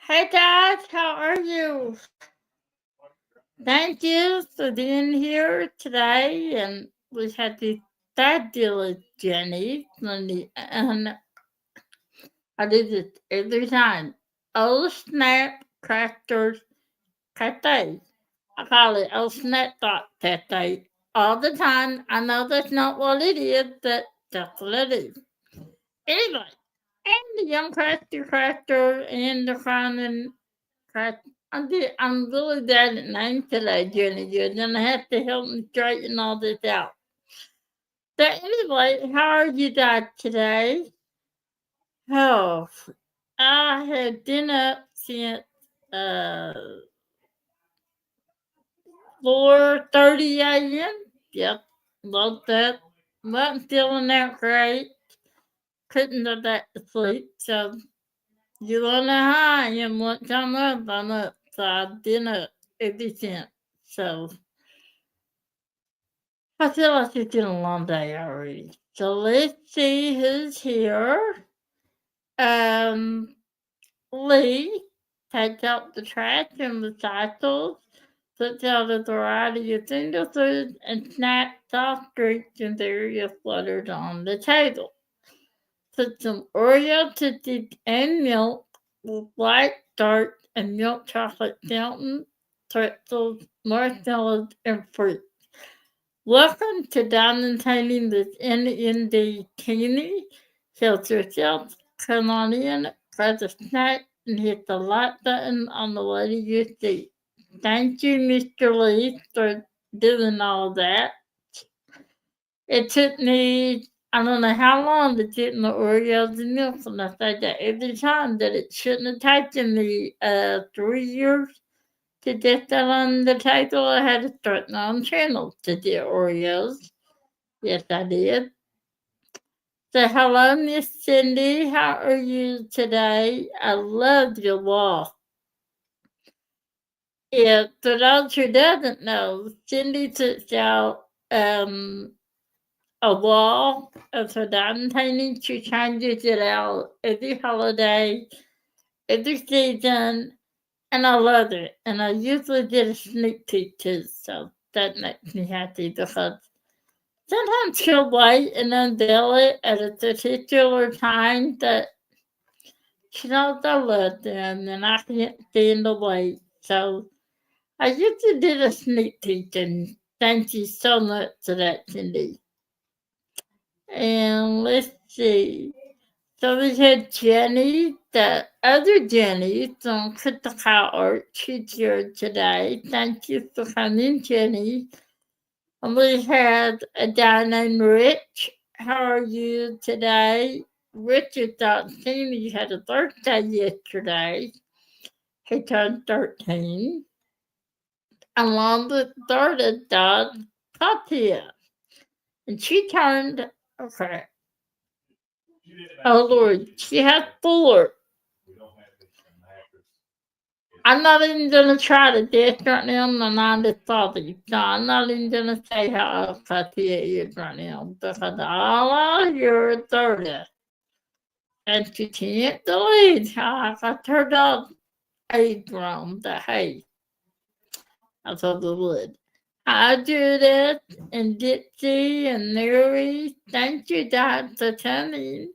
Hey guys, how are you? Thank you for being here today. And we had this fabulous Jenny, and I do this every time. Oh snap, crackers, cafe. I call it oh snap dot cafe all the time. I know that's not what it is, but that's what it is. Anyway, and the young crafter and the crying. I'm really bad at names today, Jenny. You're gonna have to help me straighten all this out. But anyway, how are you guys today? Oh, I have been up since uh 4:30 a.m. Yep, love that. Wasn't feeling that great. Couldn't go back to sleep. So you wanna know how I am once I'm up. So I've been up ever since. So I feel like it's been a long day already. So let's see who's here. Um, Lee takes out the trash and recycles, puts out a variety of finger foods and snacks, soft drinks, and various butters on the table. Put some Oreo cookies and milk with white dark and milk chocolate fountain, pretzels, marshmallows, and fruit. Welcome to Diamond Painting with NND Teeny. Help yourself, come on in, grab a snack, and hit the like button on the way to your seat. Thank you, Mr. Lee, for doing all that. It took me, I don't know how long to get my Oreos and milk, and I say that every time that it shouldn't have taken me 3 years to get that on the table. I had to start my own channel to get Oreos. Yes, I did. So, hello, Miss Cindy. How are you today? I love your wall. Yeah, for those who doesn't know, Cindy puts out a wall of her diamond painting. She changes it out every holiday, every season, and I love it. And I usually get a sneak peek too, so that makes me happy because sometimes she'll wait and unveil it at a particular time that she knows I love them and I can't stand the wait. So I usually did a sneak peek and thank you so much for that, Cindy. And let's see. So we had Jenny, the other Jenny from Crystal Art. She's here today. Thank you for coming, Jenny. And we had a guy named Rich. How are you today? Richard He had a birthday yesterday. He turned 13. Along with daughter dog, Katia. And she turned, okay. Oh Lord, she has 4. I'm not even gonna try to guess right now. My mind is foggy. So I'm not even gonna say how old Katia is right now because all I hear is 30. And she can't believe how I got her dog age wrong. But hey, I thought it would. Hi Judith and Dixie and Mary. Thank you guys for coming.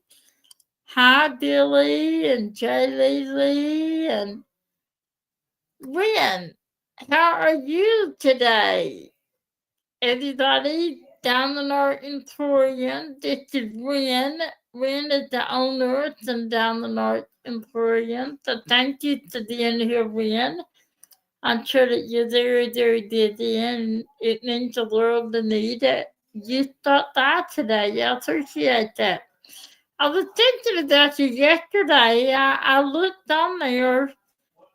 Hi Billy and Jay Lee and Ren. How are you today? Everybody down in our Emporium. This is Ren. Ren is the owner of Down the North Emporium. So thank you for being here, Ren. I'm sure that you're very, very busy and it means the world to me that you stopped by today. I appreciate that. I was thinking about you yesterday. I looked on there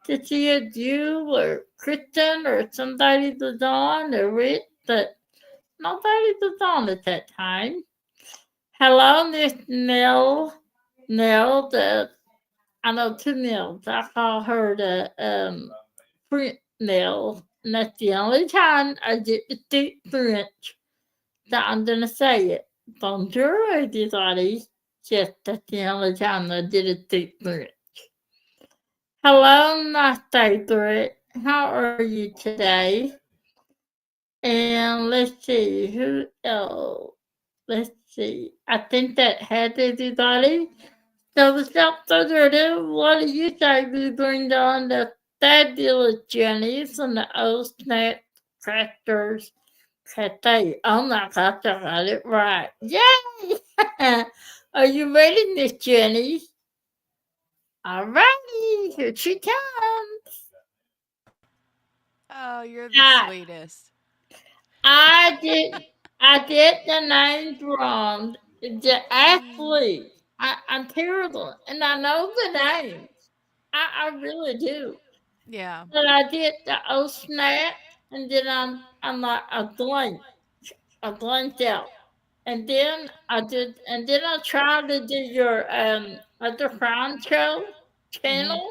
to see if you or Kristen or somebody was on or Rick, but nobody was on at that time. Hello, Miss Nell. Nell, I know 2 Nells. I call her the French Nell. And that's the only time I get to speak French that I'm gonna say it. Bonjour, everybody. Yes, that's the only time I did it speak French. Hello, my favorite. How are you today? And let's see, who else? Let's see. I think that had everybody. So without further ado, what do you say we bring on the fabulous Jenny from the Old Snack Crafters Cafe? Oh my gosh, I got it right. Yay! Are you ready, Miss Jenny? Alrighty, here she comes. Oh, you're the Hi. sweetest. I did I did the names wrong. The Mm, athlete. I'm terrible and I know the names. I really do. yeah. But I did the old snap and then I'm like I blanked out. And then I tried to do your other crime show Hmm. channel.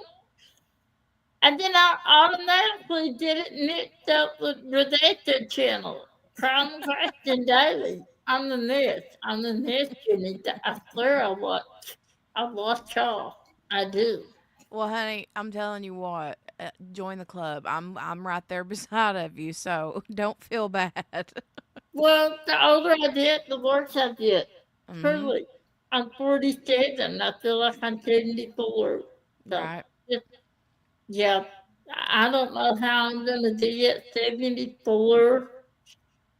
And then I automatically did it mixed up with the channel. Crime Question Daily. I'm the nest, Jenny. I swear I watch y'all. I do. Well, honey, I'm telling you what. Join the club. I'm right there beside of you, so don't feel bad. Well, the older I get, the worse I get. Hmm. Truly. I'm 47. I feel like I'm 74. So, Right. just, yeah. I don't know how I'm going to be at 74.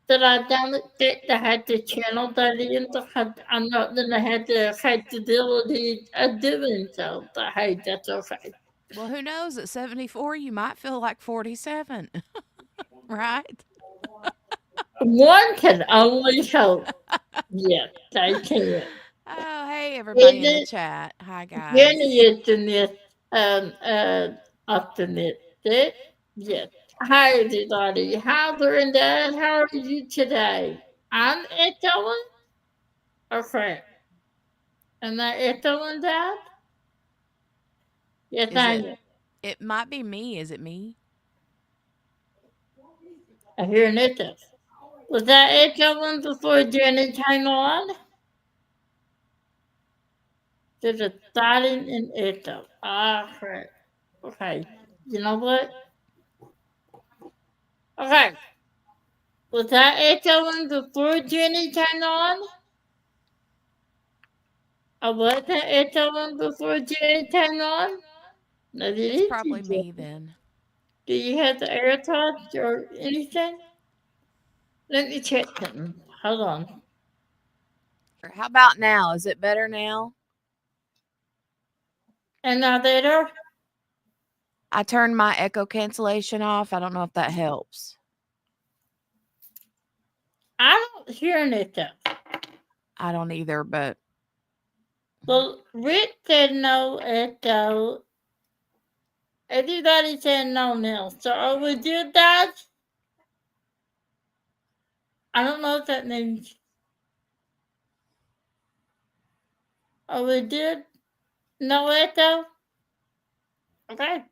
That I don't expect to have the channel that in because I'm not gonna have the capability of doing so. But hey, that's okay. Well, who knows? At 74, you might feel like 47, right? One can only hope. Yes, they can. Oh, hey, everybody Is in the it chat. Hi, guys. Jenny is in this optimistic? Yes. Hi everybody. How and Dad? How are you today? I'm echoing. Okay. Am I echoing Dad? Yes, Is I it? am. It might be me. Is it me? I hear an echo. Was that echoing before Jenny came on? There's a silent and echo. Ah, correct. Okay. You know what? Okay. Was that echoing before Jenny came on? Or was that echoing before Jenny came on? No, did It's it probably you, me Jenny? then. Do you have the AirTods or anything? Let me check them. Hold on. Or how about now? Is it better now? And now there, I turned my echo cancellation off. I don't know if that helps. I don't hear an echo. I don't either, but Well, Rick said no echo. Everybody said no now. So are we good, Dad? I don't know what that means. Are we good? No echo? Okay.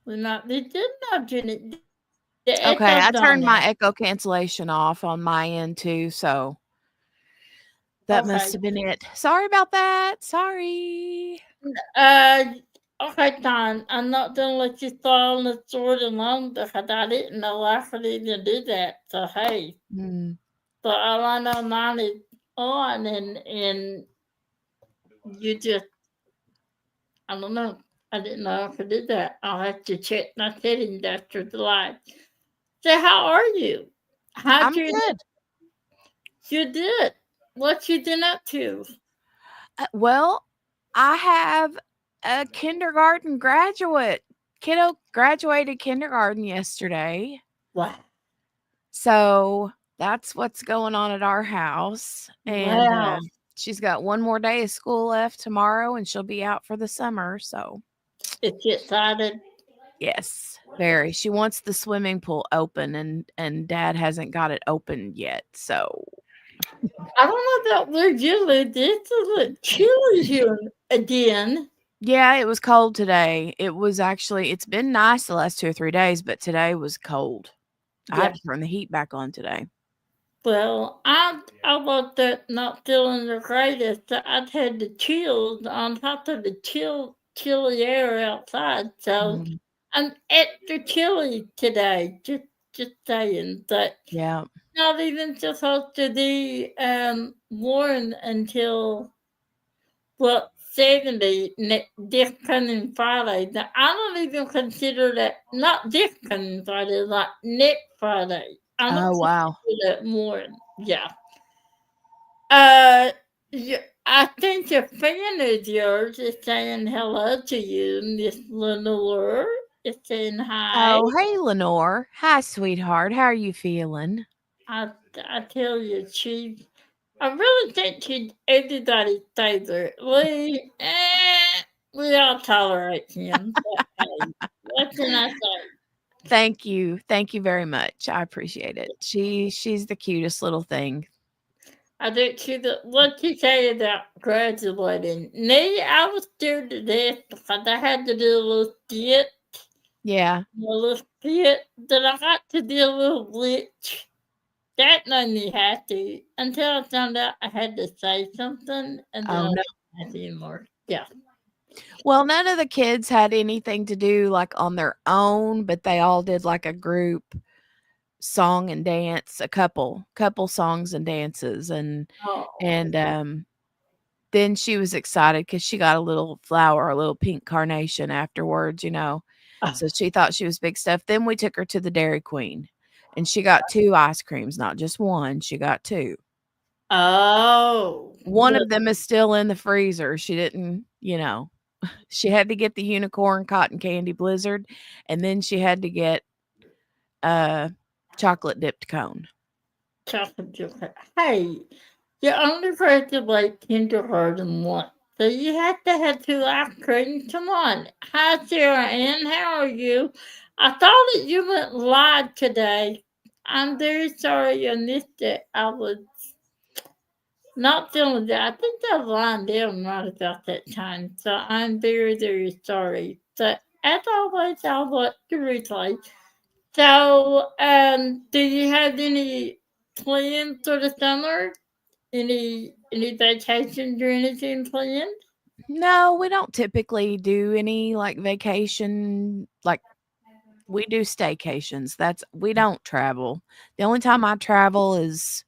We might be good now, Jenny. The echo's gone okay, now. I turned my echo cancellation off on my end too, so that Okay. must have been it. Sorry about that. Sorry. Uh, okay, Don. I'm not gonna let you fall on the sword alone because I didn't know I could even do that. So hey, Mm. so all I know mine is on, and you just I don't know. I didn't know I could do that. I'll have to check my settings after the live. So how are you? How'd I'm you good. you did? What you been up to? Well, I have a kindergarten graduate. Kiddo graduated kindergarten yesterday. Wow. So that's what's going on at our house. And Wow. she's got one more day of school left tomorrow and she'll be out for the summer. So, It's excited. yes, very. She wants the swimming pool open and dad hasn't got it open yet. So, I don't know about where you live. It's a little chilly here again. yeah, it was cold today. It's been nice the last 2 or 3 days, but today was cold. I Yeah. had to turn the heat back on today. Well, I was not feeling the greatest. I'd had the chills on top of the chill. chilly air outside. So Mhm. I'm extra chilly today. Just saying. But Yeah. not even supposed to be warm until well 70 this coming Friday. Now, I don't even consider that not this coming Friday, like next Friday. I don't Oh, wow. consider that warm. Yeah. Uh, I think a fan of yours is saying hello to you, Miss Lenore. It's saying hi. Oh, hey, Lenore. Hi, sweetheart. How are you feeling? I, I tell you, I really think she's everybody's favorite. We all tolerate him. But hey, what can I say? Thank you. Thank you very much. I appreciate it. She's the cutest little thing. I think what you say about graduating. Me, I was scared to death because I had to do a little skit. Yeah. A little skit that I got to do a little glitch. That made me happy until I found out I had to say something, and then Oh, I no. wasn't happy anymore. Yeah. Well, none of the kids had anything to do like on their own, but they all did like a group song and dance, a couple songs and dances Oh. and then she was excited because she got a little flower, a little pink carnation afterwards, you know. So she thought she was big stuff. Then we took her to the Dairy Queen and she got 2 ice creams, not just 1, she got 2. Oh. One of them is still in the freezer. She didn't, you know, she had to get the unicorn cotton candy blizzard, and then she had to get a chocolate dipped cone. Chocolate chip. Hey, you only graduate kindergarten once, so you have to have two ice creams. Come on. Hi, Sarah Ann. How are you? I thought that you went live today. I'm very sorry I missed it. I was not feeling that. I think I was lying down right about that time, so I'm very, very sorry. But as always, I'll watch the replay. So, do you have any plans for the summer? Any vacations or anything planned? No, we don't typically do any, like, vacation like, we do staycations. That's we don't travel. The only time I travel is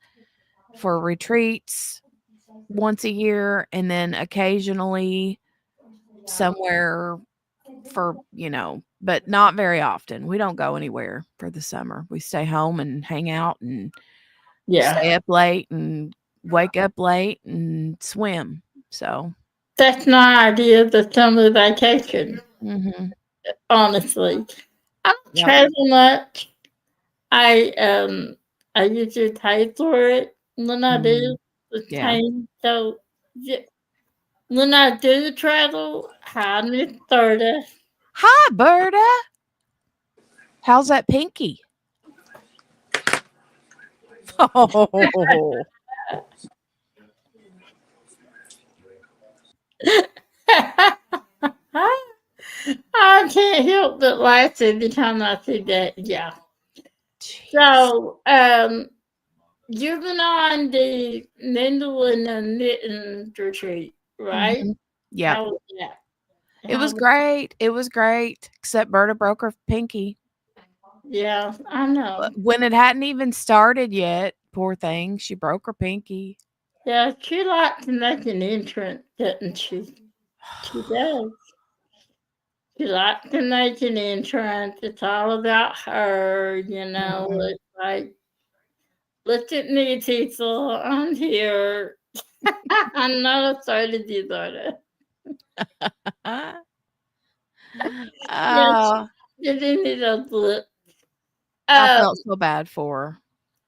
for retreats once a year and then occasionally somewhere for, but not very often. We don't go anywhere for the summer. We stay home and hang out and Yeah, stay up late and wake up late and swim. So, that's my idea of the summer vacation. mhm. Honestly, I don't Yep. travel much. I I usually pay for it when I do. Mhm. It's Yeah. paying so yeah, when I do travel, hi Miss Berta. Hi, Berta. How's that pinky? Oh. I can't help but laugh every time I see that. Yeah. Jeez. So, you've been on the Mandolin and Mitten retreat, right? Mhm. Yep. How was that? It How was was, great. It was great, except Berta broke her pinky. yeah, I know. When it hadn't even started yet, poor thing, she broke her pinky. Yeah, she likes to make an entrance, doesn't she? She does. She likes to make an entrance. It's all about her, you know. Mhm. It's like, look at me, people. I'm here. I'm not afraid of you, daughter. Yes, Oh, you didn't need a look. I Um, felt so bad for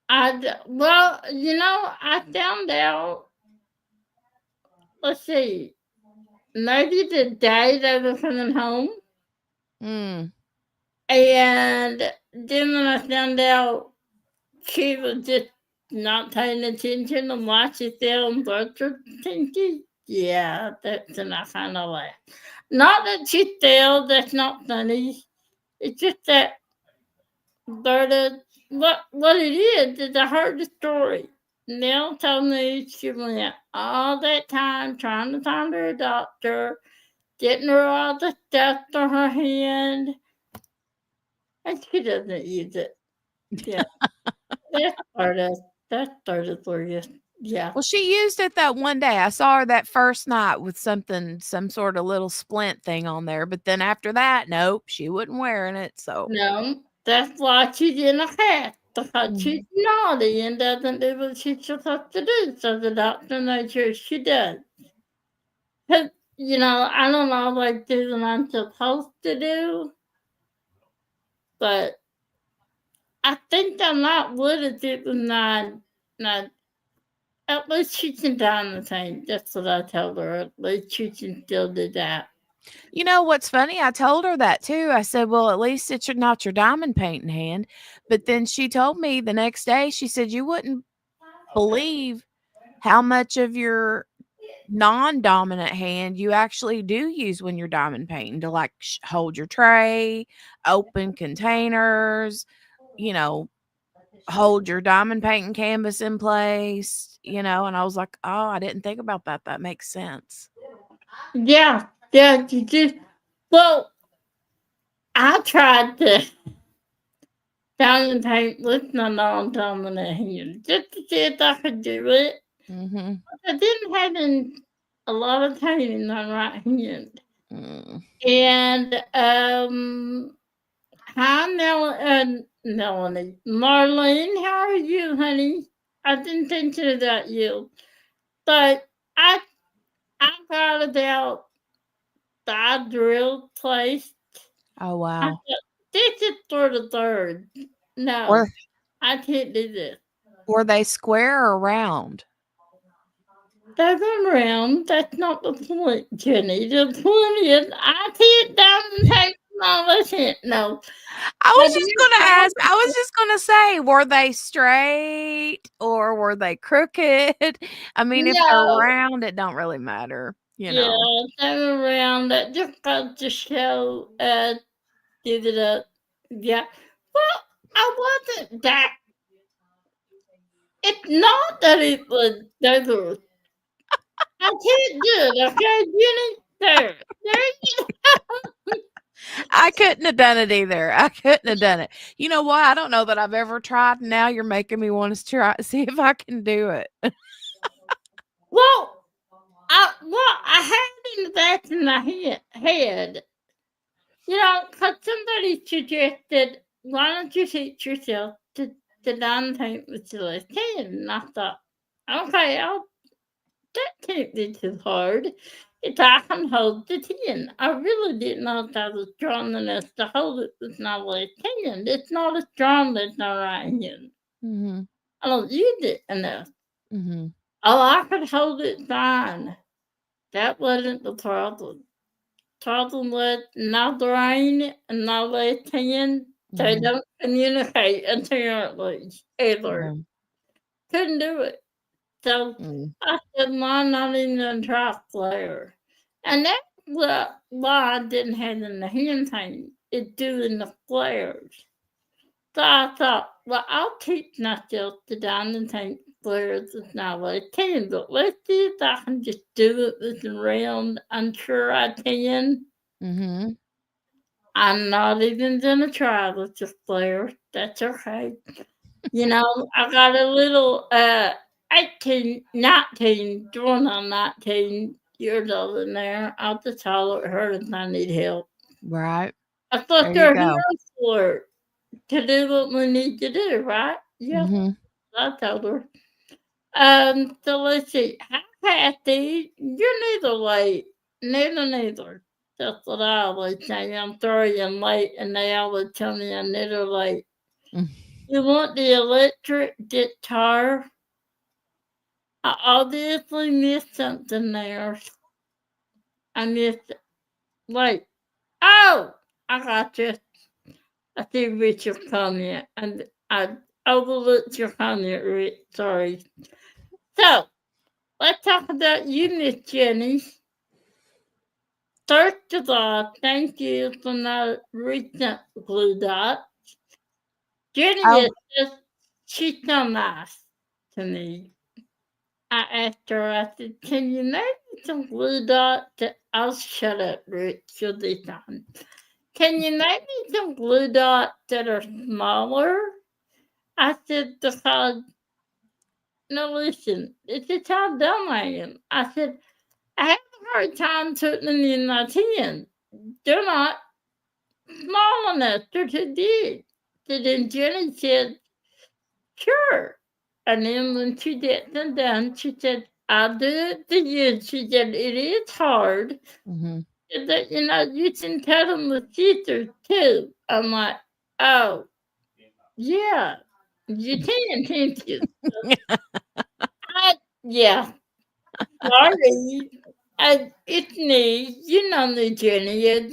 her. well, I found out. Let's see, maybe the day they were coming home, Mm. and then when I found out she was just not paying attention and why she fell and broke her pinky. Yeah, that's when I kind of laughed. Not that she fell. That's not funny. It's just that But what it is I heard the story. Nell told me she went all that time trying to find her a doctor, getting her all the stuff to her hand, and she doesn't use it. Yeah, that started for you. Yeah. Well, she used it that one day. I saw her that first night with something, some sort of little splint thing on there. But then after that, nope, she wasn't wearing it. So, No, that's why she's in a cast, because she's mhm. naughty and doesn't do what she's supposed to do, so the doctor made sure she does. 'Cause, I don't always do what I'm supposed to do, but I think I might would have did with not at least she can down the thing. That's what I told her. At least she can still do that. You know what's funny? I told her that too. I said, "Well, at least it's not your diamond painting hand." But then she told me the next day, she said, "You wouldn't believe how much of your non-dominant hand you actually do use when you're diamond painting to like hold your tray, open containers, you know, hold your diamond painting canvas in place, and I was like, "Oh, I didn't think about that. That makes sense." Yeah, yeah, you just well, I tried to diamond paint with my non-dominant hand just to see if I could do it. Mhm. I didn't have a lot of pain in my right hand. Mm. And hi Melanie, Marlene, how are you, honey? I didn't think about you, but I I got about the drill place. Oh, I wow. thought this is for the third. No, Were I can't do this. were they square or round? They're around. That's not the point, Jenny. The point is I can't down and take my listen. No, I I was just didn't gonna have ask, I was just gonna say, were they straight or were they crooked? I mean, if they're no. round, it don't really matter, you Yeah, know? they're around. That just got to show. Give it up. Yeah. Well, I wasn't that. It's not that it was. Those were. I can't do it. Okay, Jenny. There you go. I couldn't have done it either. I couldn't have done it. You know what? I don't know that I've ever tried, and now you're making me wanna try see if I can do it. Well, I had it in the back of my head. Because somebody suggested, why don't you teach yourself to non paint with the left hand? And I thought, okay, that can't be too hard. If I can hold the tin. I really didn't know if I was strong enough to hold it with my left hand. It's not as strong as my right hand. Mhm, I don't use it enough. mhm, Oh, I could hold it fine. That wasn't the problem. Problem with my brain and my left hand, they mhm, don't communicate apparently either. yeah, Couldn't do it. So mm, I said, why not even try flare? And that's why I didn't have in the hand paint, is doing the flares. So I thought, well, I'll teach myself to diamond paint flares with my left hand, but let's see if I can just do it with the round. I'm sure I can. mhm, I'm not even gonna try with the flare. That's okay. I got a little 18, 19, going on 19 years old in there. I'll just holler at her if I need help. right. I There thought you they're go. here for to do what we need to do, right? Yeah, Mhm, I told her. So let's see. Hi, Kathy. You're neither late. Neither. That's what I always say. I'm sorry I'm late, and they always tell me I'm neither late. mm, You want the electric guitar? I obviously missed something there. I missed it. Wait. Oh! I got you. I see Richard's comment. And I overlooked your comment, Rich. Sorry. So, let's talk about you, Miss Jenny. First of all, thank you for my recent blue dot. Jenny oh, is just, she's so nice to me. I asked her, I said, "Can you make me some blue dots?" I'll shut up, Rick. She'll be fine. Can you make me some blue dots that are smaller? I said, because, no, listen, it's just how dumb I am. I said, I have a hard time putting them in my tin. They're not small enough. They're too big. So then Jenny said, sure. And then when she did them done, she said, I'll do it for you. She said, it is hard. Mhm. That, you can cut them with scissors too. I'm like, oh, yeah, you can't you? I, yeah, sorry. It's me. You know me, Jenny. You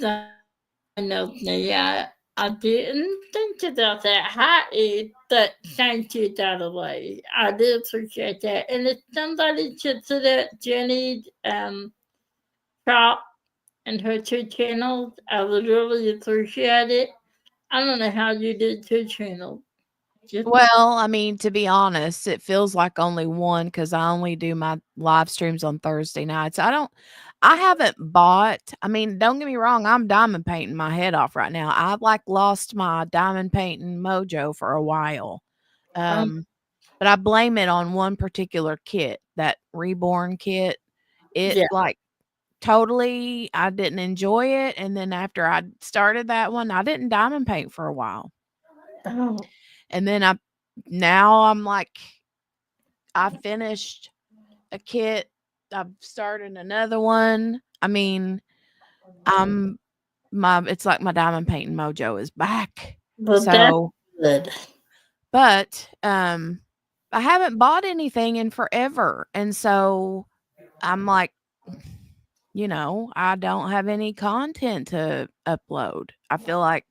know me. I didn't think about that. Hi, that thank you, by the way. I do appreciate that. And if somebody should see that Jenny shop and her two channels, I would really appreciate it. I don't know how you did two channels. Just Well, I mean, to be honest, it feels like only one because I only do my live streams on Thursday nights. I haven't bought, I mean, don't get me wrong, I'm diamond painting my head off right now. I've like lost my diamond painting mojo for a while. um, Um, but I blame it on one particular kit, that reborn kit. It yeah. like totally, I didn't enjoy it. And then after I started that one, I didn't diamond paint for a while. Oh, And then now I'm like, I finished a kit. I've started another one. I mean, I'm it's like my diamond painting mojo is back. well, that's So, good. but I haven't bought anything in forever. And so I'm like, I don't have any content to upload. I feel like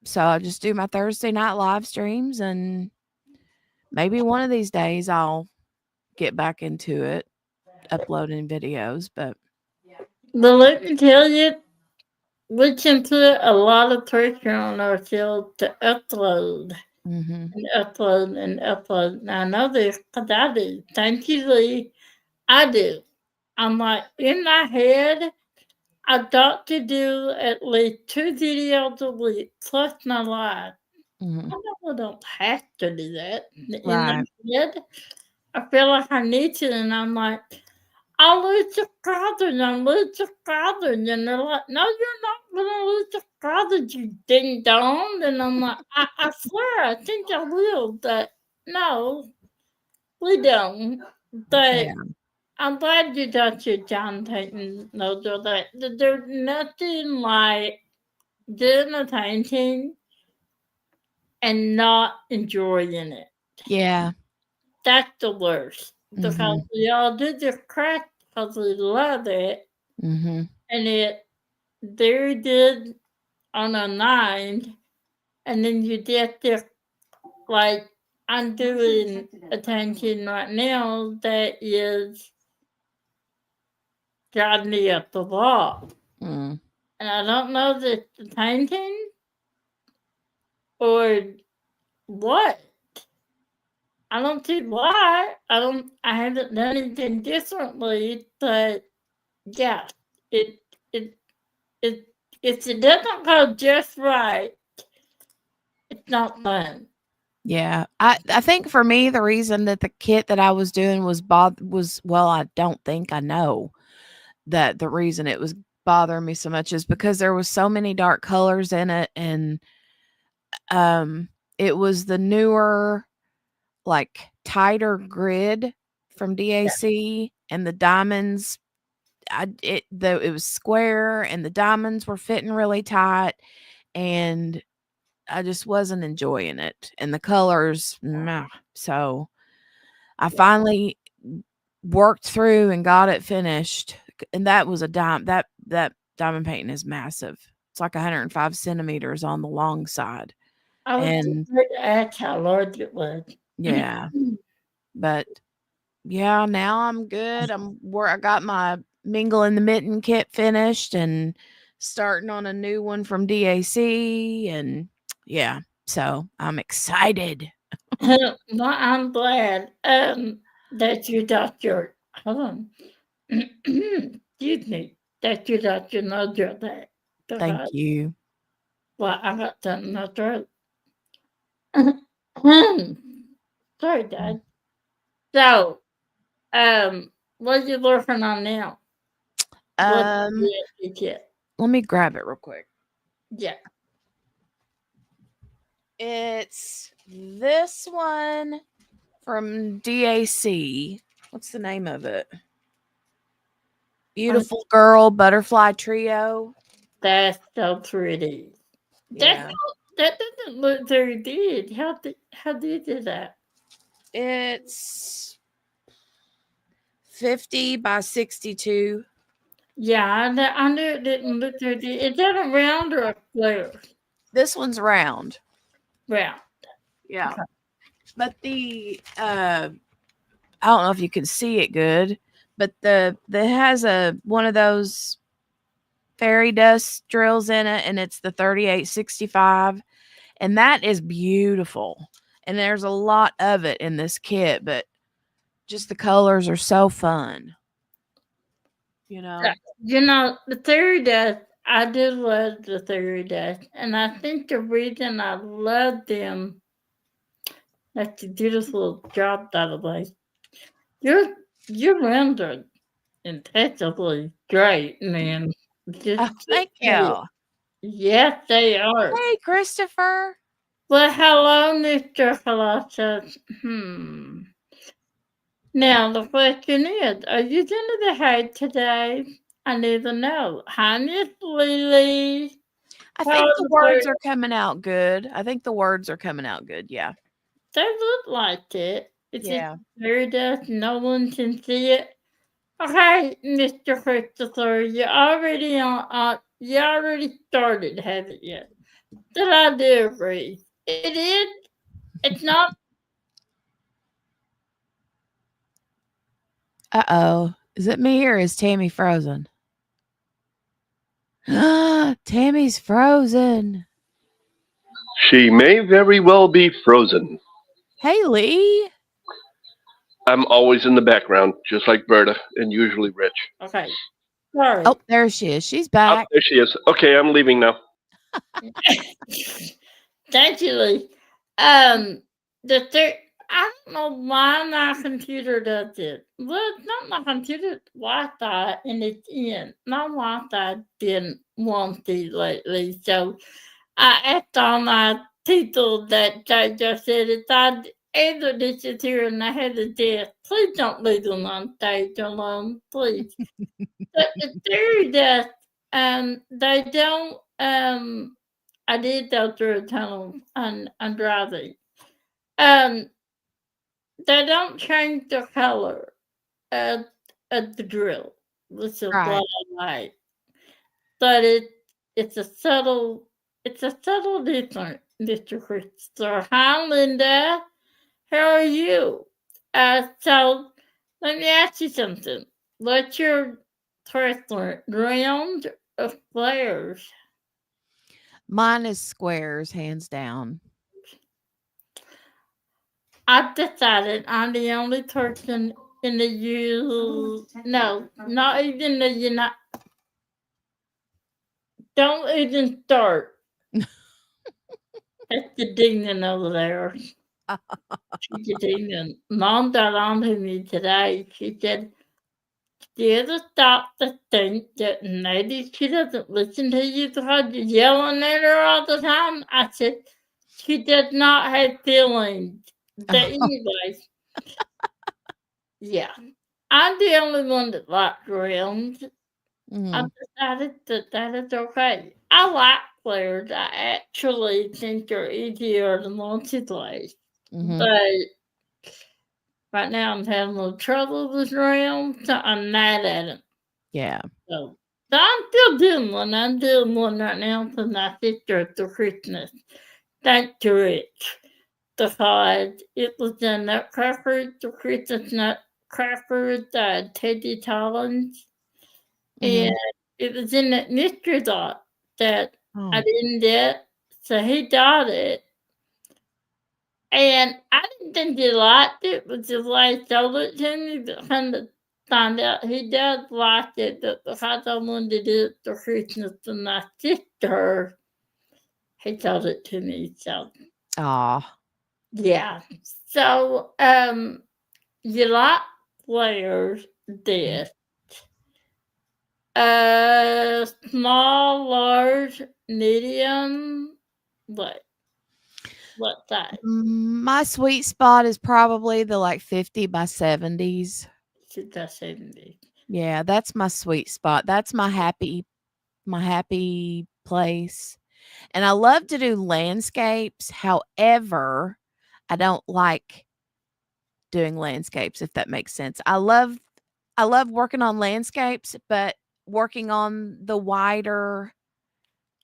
so I just do my Thursday night live streams and maybe one of these days I'll get back into it, uploading videos, but But let me tell you, we can put a lot of pressure on ourselves to upload mhm. and upload and upload. And I know this because I do. Thank you, Lee. I do. I'm like, in my head, I got to do at least two videos a week plus my live. Mhm. I know I don't have to do that. In Right. my head, I feel like I need to, and I'm like, I'll lose subscribers, I'll lose subscribers. And they're like, no, you're not going to lose subscribers, you ding dong. And I'm like, I swear, I think I will, but no, we don't. But Yeah. I'm glad you got your John Payton notebook. That there's nothing like doing a painting and not enjoying it. Yeah. That's the worst because Mhm. we all do this crap because we love it, Mhm. and it very good on a nine, and then you get this like I'm doing attention right now that is got me up the wall, Mm. and I don't know if it's the painting or what. I don't see why. I don't. I haven't done anything differently, but yeah, it it it if it doesn't go just right, it's not fun. Yeah. I think for me the reason that the kit that I was doing was well, I don't think I know that the reason it was bothering me so much is because there was so many dark colors in it and um it was the newer like tighter grid from Yeah. DAC and the diamonds though it was square and the diamonds were fitting really tight and I just wasn't enjoying it and the colors meh. So I finally worked through and got it finished and that was a that diamond painting is massive. It's like 105 centimeters on the long side. I was just And going to ask how large it was. yeah, but yeah, now I'm good. I'm where I got my mingle in the mitten kit finished and starting on a new one from DAC and yeah, so I'm excited. Well, I'm glad that you got your hold on. Excuse me, that you got your nose that because Thank you. well, I got something in my throat. Sorry, Mm. Dad. So, what are you working on now? What Um, did you get? let me grab it real quick. Yeah, It's this one from DAC. What's the name of it? um, Beautiful Girl Butterfly Trio. that's so pretty. That's Yeah. not, that doesn't look very good. How did you do that? It's 50 by 62. Yeah, I knew it didn't look very good. Is that a round or a square? This one's round. Round. Yeah. Okay. But I don't know if you can see it good, but the has a one of those fairy dust drills in it, and it's the 3865, and that is beautiful. And there's a lot of it in this kit, but just the colors are so fun, you Yeah, know. the theory does. I do love the theory does, and I think the reason I love them. That's a beautiful job, by the way. Your your rounds are intensively great, man. Oh, Just thank say it. you. Yes, they are. Hey, Christopher. Well, hello, Mr. Colossus. Now, the question is, are you going to the head today? I need to know. Hi, Miss Lily. I How think are the the words birds? are coming out good. I think the words are coming out good. Yeah. They look like it. It's just Yeah. very dust. No one can see it. Okay, Mr. Christopher, you already started, haven't you? That I do agree. It is. It's not. Uh-oh. Is it me or is Tammy frozen? Tammy's frozen. She may very well be frozen. Hey, Lee. I'm always in the background, just like Berta and usually Rich. Okay. Oh, Sorry. there she is. She's Oh, back. there she is. Okay, I'm leaving now. Thank you, Lee. Um, the third. I don't know why my computer does it. Well, it's not my computer Wi-Fi, and it's in. My Wi-Fi been wonky lately, so I asked all my people that I just said if I ever disappear and I had a death, please don't leave them on stage alone, please. But the theory that they don't I did go through a tunnel on driving. Um they don't change the color of, of the drill, which is black Right. and white. But it's a subtle difference, Mr. Christopher. Hi Linda. How are you? So let me ask you something. What's your preference, round or squares? Mine is squares, hands down. I've decided I'm the only person in the no, not even the United. Don't even start. That's the demon over there. She's a demon. Mom got on to me today. She said, "Do you ever stop to think that maybe she doesn't listen to you because you're yelling at her all the time?" I said, "She does not have feelings." But anyway, yeah. I'm the only one that likes rounds. I've Mhm, decided that is okay. I like players. I actually think they're easier to multiplay. mhm. But right now I'm having a little trouble with rounds, so I'm mad at them. Yeah. So, but I'm still doing one. I'm doing one right now for my sister for Christmas. Thank you, Rich. Because it was a nutcracker, the Christmas nutcracker that Teddy Collins. And Mhm. it was in that mystery box that I Oh. didn't get. So he got it. And I didn't think he liked it, but just like he told it to me, but kind of found out he does like it, but because I wanted to do it for Christmas for my sister, he told it to me. So Aw. yeah. So you like players this. Small, large, medium. What? What size? My sweet spot is probably the like 50 by 70s. Should I say me? Yeah, that's my sweet spot. That's my happy place. And I love to do landscapes. However, I don't like doing landscapes if that makes sense. I love working on landscapes, but working on the wider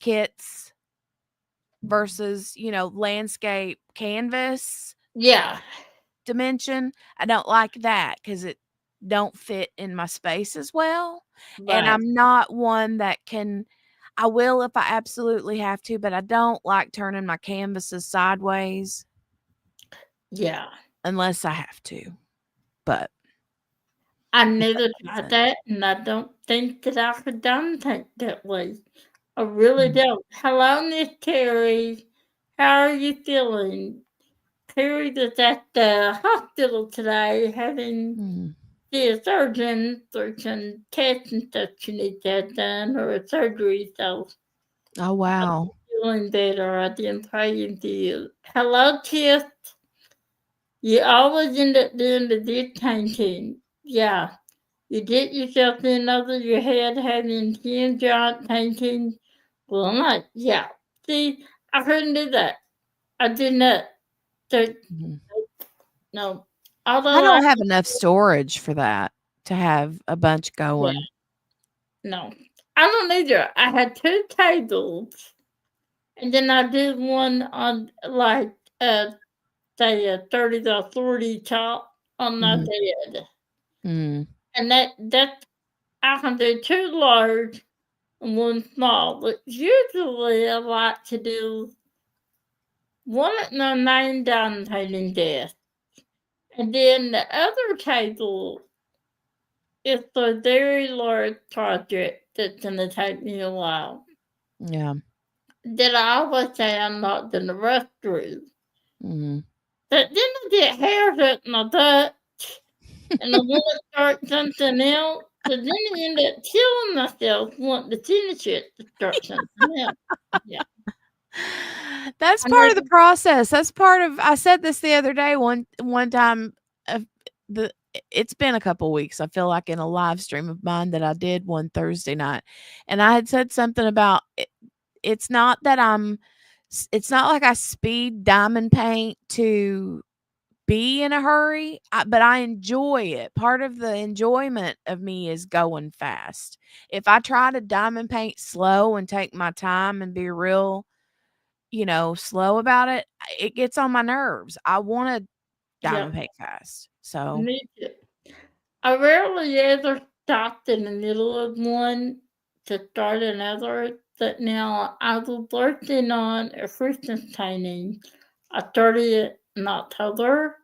kits versus, landscape canvas Yeah. dimension, I don't like that cuz it don't fit in my space as well. And Right. I'm not one that can I will if I absolutely have to, but I don't like turning my canvases sideways Yeah. unless I have to. But I if that never makes tried sense. that, and I don't think that I could done think that way. I really Mm, don't. Hello, Miss Terry. How are you feeling? Terry was at the hospital today having mm. the surgeon for some tests and stuff she needs to have done or a surgery, so Oh, wow. feeling better. I've been praying for you. Hello, Tiff. You always end up doing the big painting. Yeah. You get yourself in over your head having 10 giant paintings. Well, I'm like, yeah. See, I couldn't do that. I did not. So, Mhm. no. I Although I, don't have enough storage for that to have a bunch yeah, going. no. I don't either. I had two tables, and then I did one on, like, say, a 30 to 40 top on my Mhm. bed. Mm. And that I can do two large and one small, but usually I like to do one at my main dining table desk, and then the other table is a very large project that's gonna take me a while. Yeah. That I always say I'm not gonna rush through. Mhm. But then I get hairs up my butt and I wanna start something else, but then I end up killing myself wanting to finish it to start something else. Yeah. That's I part of the never process. That's part of I said this the other day one time of the it's been a couple weeks. I feel like in a live stream of mine that I did one Thursday night. And I had said something about it's not that it's not like I speed diamond paint to be in a hurry, but I enjoy it. Part of the enjoyment of me is going fast. If I try to diamond paint slow and take my time and be real, slow about it, it gets on my nerves. I want to Yep, diamond paint fast. So, me too. I rarely ever stopped in the middle of one to start another, but now I was working on a Christmas painting. I started it in October,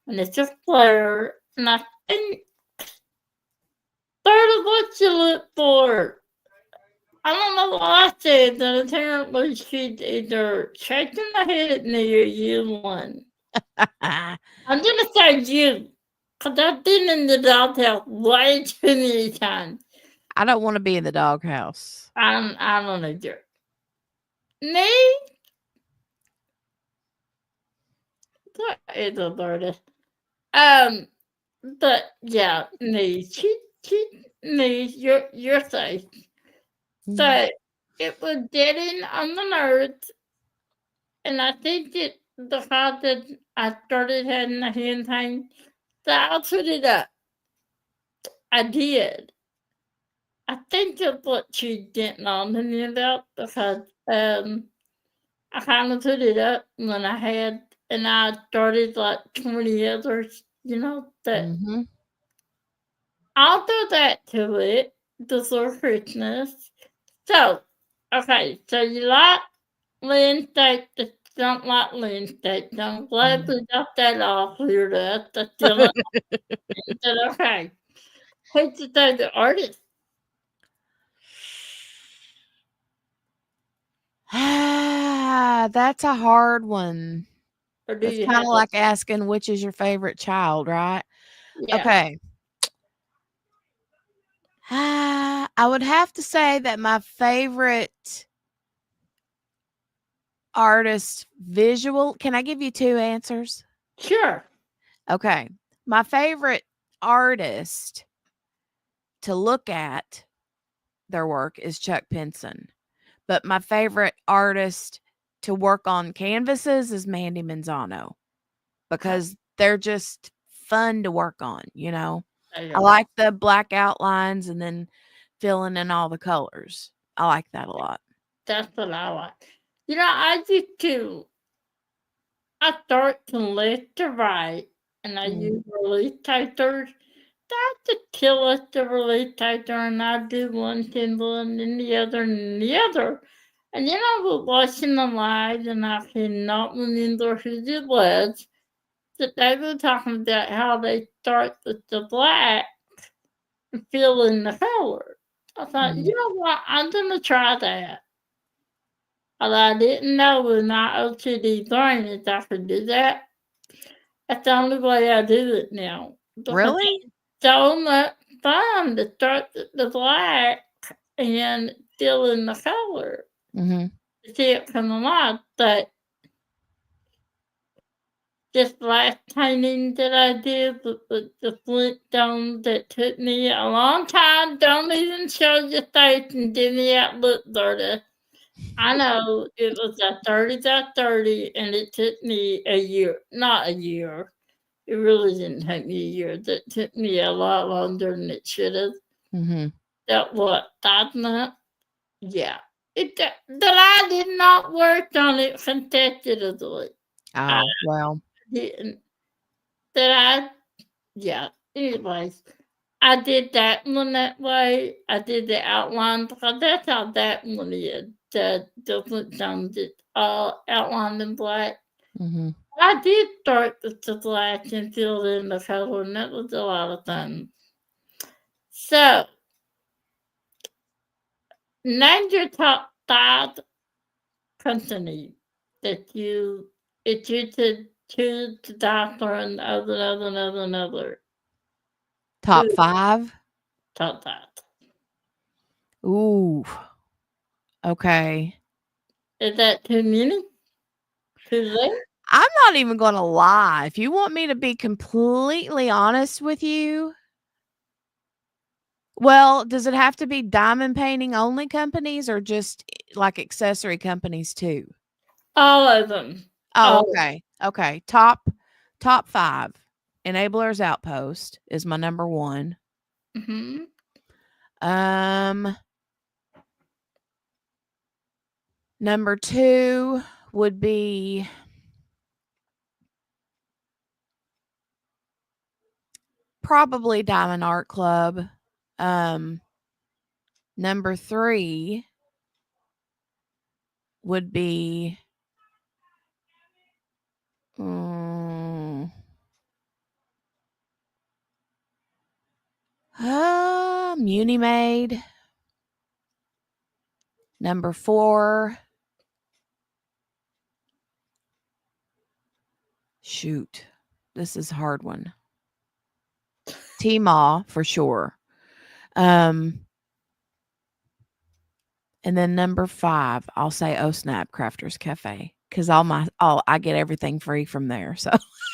and it's just flare, and I think part of what you look for. I don't know what I said, that apparently she's either shaking her head at me or you one. I I'm gonna say you, because I've been in the doghouse way too many times. don't want to be in the doghouse. I don't know, Jerry. Me? What is Alberta? Um, but yeah, me. Me. You're safe. Mm, So it was getting on the nerves, and I think it the fact that I started having a hand pain, so I put it up. I did. I think that's what she didn't on to me about because I kind of put it up when I had, and I started like 20 others, that mhm. I'll do that to it before Christmas. So, okay, so you like landscape to don't like lean steak. I'm glad we got that all cleared up. That's the only thing that okay. Who's your favorite artist? That's a hard one. Or do That's you kinda have a like asking which is your favorite child, right? yeah, Okay. I would have to say that my favorite artist visual can I give you 2 answers? sure. Okay. My favorite artist to look at their work is Chuck Pinson, but my favorite artist to work on canvases is Mandy Manzano Okay. because they're just fun to work on, you know? There I you go. like the black outlines and then filling in all the colors. I like that a lot. That's what I like. I used to I start to left to right and I Mm. use release tasters. That's the killer the release taster and I do one symbol and then the other and the other. And then I was watching the live and I cannot remember who it was that they were talking about how they start with the black and fill in the color. I thought, Mhm. you know what, I'm gonna try that. But I didn't know with my OCD brain that I could do that. That's the only way I do it now. Because Really? it's so much fun to start with the black and fill in the color Mhm. to see it come alive. But this last painting that I did with the flint stone that took me a long time, don't even show your face and give me that look, Berta. I know it was a 30 by 30 and it took me a year. Not a year. It really didn't take me a year. That took me a lot longer than it should have. Mhm. That what, 5 months? Yeah. That I did not work on it consecutively. I Oh, well. didn't. That I yeah. Anyways, I did that one that way. I did the outline because that's how that one is. The Flintstones is all outlined in black. Mhm. I did start with the black and fill in the color, and that was a lot of fun. So, name your top 5 companies that you, if you could choose to doctor another, Top who 5? top 5? Ooh. Okay. Is that too many? Too late? I'm not even gonna lie. If you want me to be completely honest with you, well, does it have to be diamond painting only companies or just like accessory companies too? All of them. Oh, Oh, okay. Okay. Top 5. Enablers Outpost is my number 1. mm-hmm. Um Number 2 would be probably Diamond Art Club. Um Number 3 would be mm, Muni Maid. Number 4, shoot, this is a hard one. Tmall for sure. Um, and then number 5, I'll say Oh Snap Crafters Cafe because all I get everything free from there. So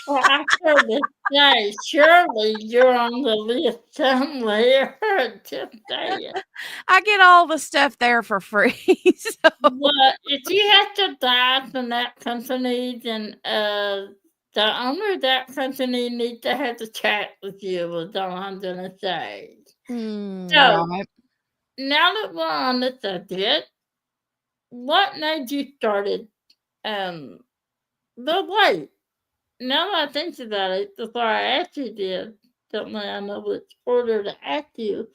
Well, I heard to say, surely you're on the list somewhere. Just saying. I get all the stuff there for free. So But if you have to die from that company, then the owner of that company needs to have to chat with you. Is all I'm gonna say. So right. now that we're on the subject, what made you started? Um, but wait, now that I think about it, before I ask you this, something I know which order to ask you.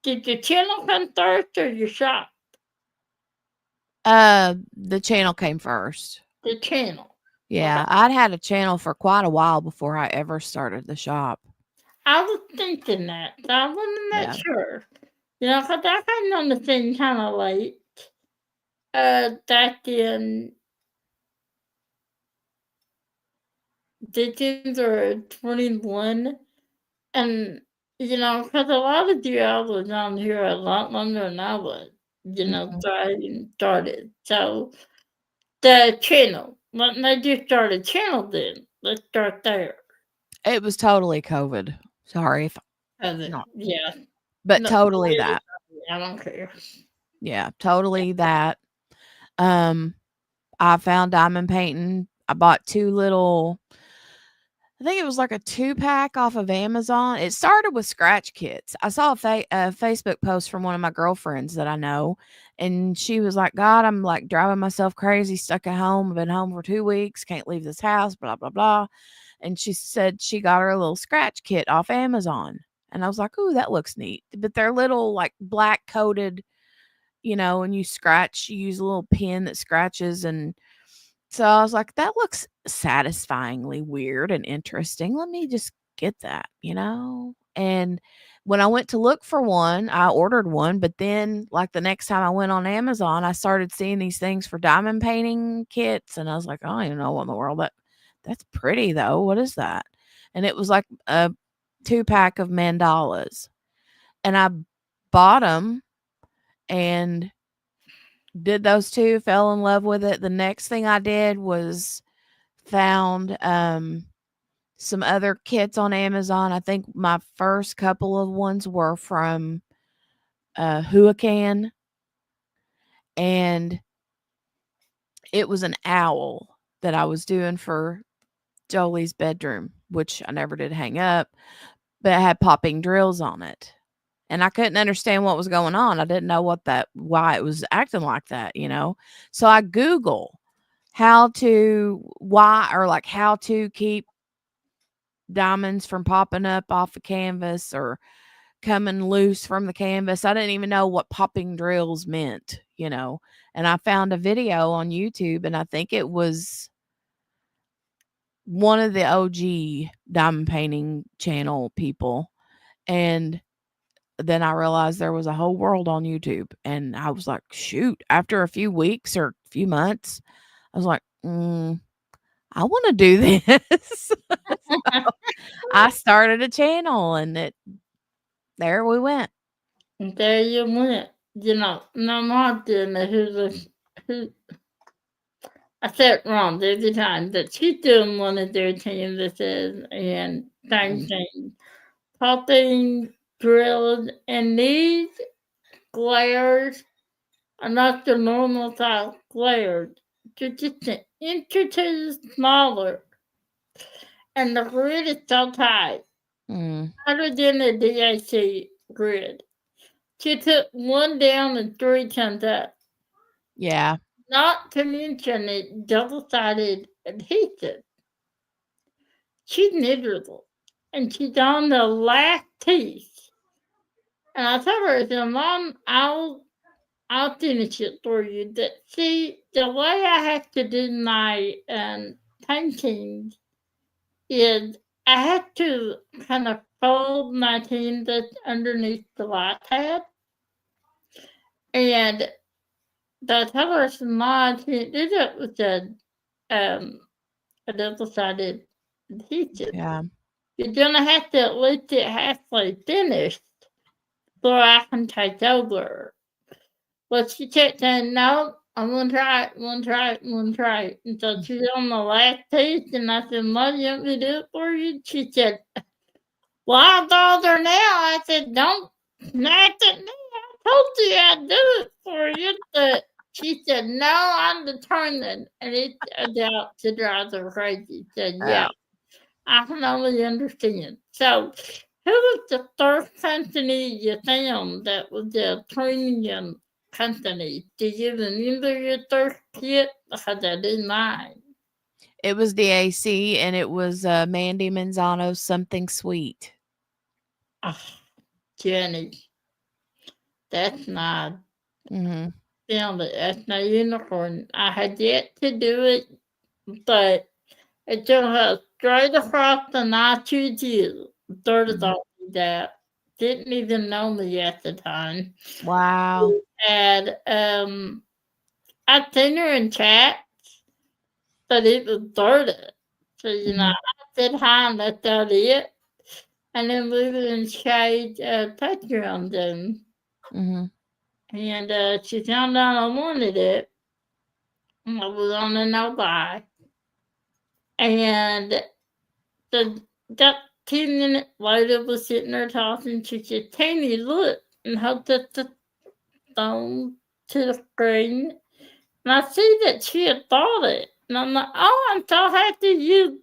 Did your channel come first or your shop? The channel came first. the channel. Okay. Yeah, I'd had a channel for quite a while before I ever started the shop. I was thinking that. So I wasn't that Yeah. sure. You know, 'cause I got on the thing kind of late. Back in December 21. And, you know, 'cause a lot of you all was on here a lot longer than I was. You know, Mhm. so I even started. So the channel. Let me just start a channel then. Let's start there. It was totally COVID. Sorry if not, Yeah. but No, totally that. I don't care. Yeah, totally that. Um, I found diamond painting. I bought 2 little I think it was like a 2-pack off of Amazon. It started with scratch kits. I saw a Facebook post from one of my girlfriends that I know, and she was like, "God, I'm like driving myself crazy, stuck at home. I've been home for 2 weeks, can't leave this house, blah blah blah." And she said she got her a little scratch kit off Amazon. And I was like, "Ooh, that looks neat." But they're little like black coated, and you scratch, you use a little pin that scratches. And so I was like, that looks satisfyingly weird and interesting. Let me just get that. And when I went to look for one, I ordered one. But then, like the next time I went on Amazon, I started seeing these things for diamond painting kits. And I was like, I don't even know what in the world that's pretty though. What is that? And it was like a 2-pack of mandalas. And I bought them and did those 2, fell in love with it. The next thing I did was found some other kits on Amazon. I think my first couple of ones were from Huracan, and it was an owl that I was doing for Jolie's bedroom, which I never did hang up, but it had popping drills on it. And I couldn't understand what was going on. I didn't know why it was acting like that. So I Google how to keep diamonds from popping up off the canvas or coming loose from the canvas. I didn't even know what popping drills meant. And I found a video on YouTube, and I think it was one of the OG diamond painting channel people. And then I realized there was a whole world on YouTube. And I was like, shoot, after a few weeks or a few months, I was like, I want to do this. So I started a channel, and there we went. And there you went. You know, no more than who I said it wrong every time that she's doing one of their canvases and same Mhm. thing. Popping drills and these glares are not the normal size glares. They're just an inch or two smaller. And the grid is so tight. Mm, Other than the DAC grid. She took one down and 3 tons up. yeah. Not to mention it double-sided adhesive. She's miserable. And she's on the last piece. And I told her, I said, Mom, I'll finish it for you. That see, the way I have to do my paintings is I have to kind of fold my canvas underneath the light pad. And the told her, Mom, I can't do that with um, a double-sided adhesive. Yeah. You're gonna have to at least get halfway finished before I can take over. But she kept saying, no, I'm gonna try it, I'm gonna try it, I'm gonna try it. And so she's on the last piece, and I said, Mom, you want me to do it for you? She said, well, I'll go there now. I said, don't snatch it now. I told you I'd do it for you. But she said, no, I'm determined. And it turned out to drive her crazy. Said, yeah, Yeah. I can only understand. So, who was the first company you found that was a premium company? Do you remember your first kit? Because I did mine. It was the AC, and it was Mandy Manzano's Something Sweet. Oh, Jenny, that's my Hmm. found it. That's my unicorn. I had yet to do it. but it took her straight across the night you did. Dirty Mhm. thought me that. Didn't even know me at the time. Wow. And I'd seen her in chat, but it was dirty. So, I Mhm. said hi and that's about it. And then we were in shade Patreon then. Mhm. And she found out I wanted it. And I was on a no buy. And the that 10 minutes later was sitting there talking. She said, Tammy, look, and held up the phone to the screen. And I see that she had bought it. And I'm like, oh, I'm so happy you.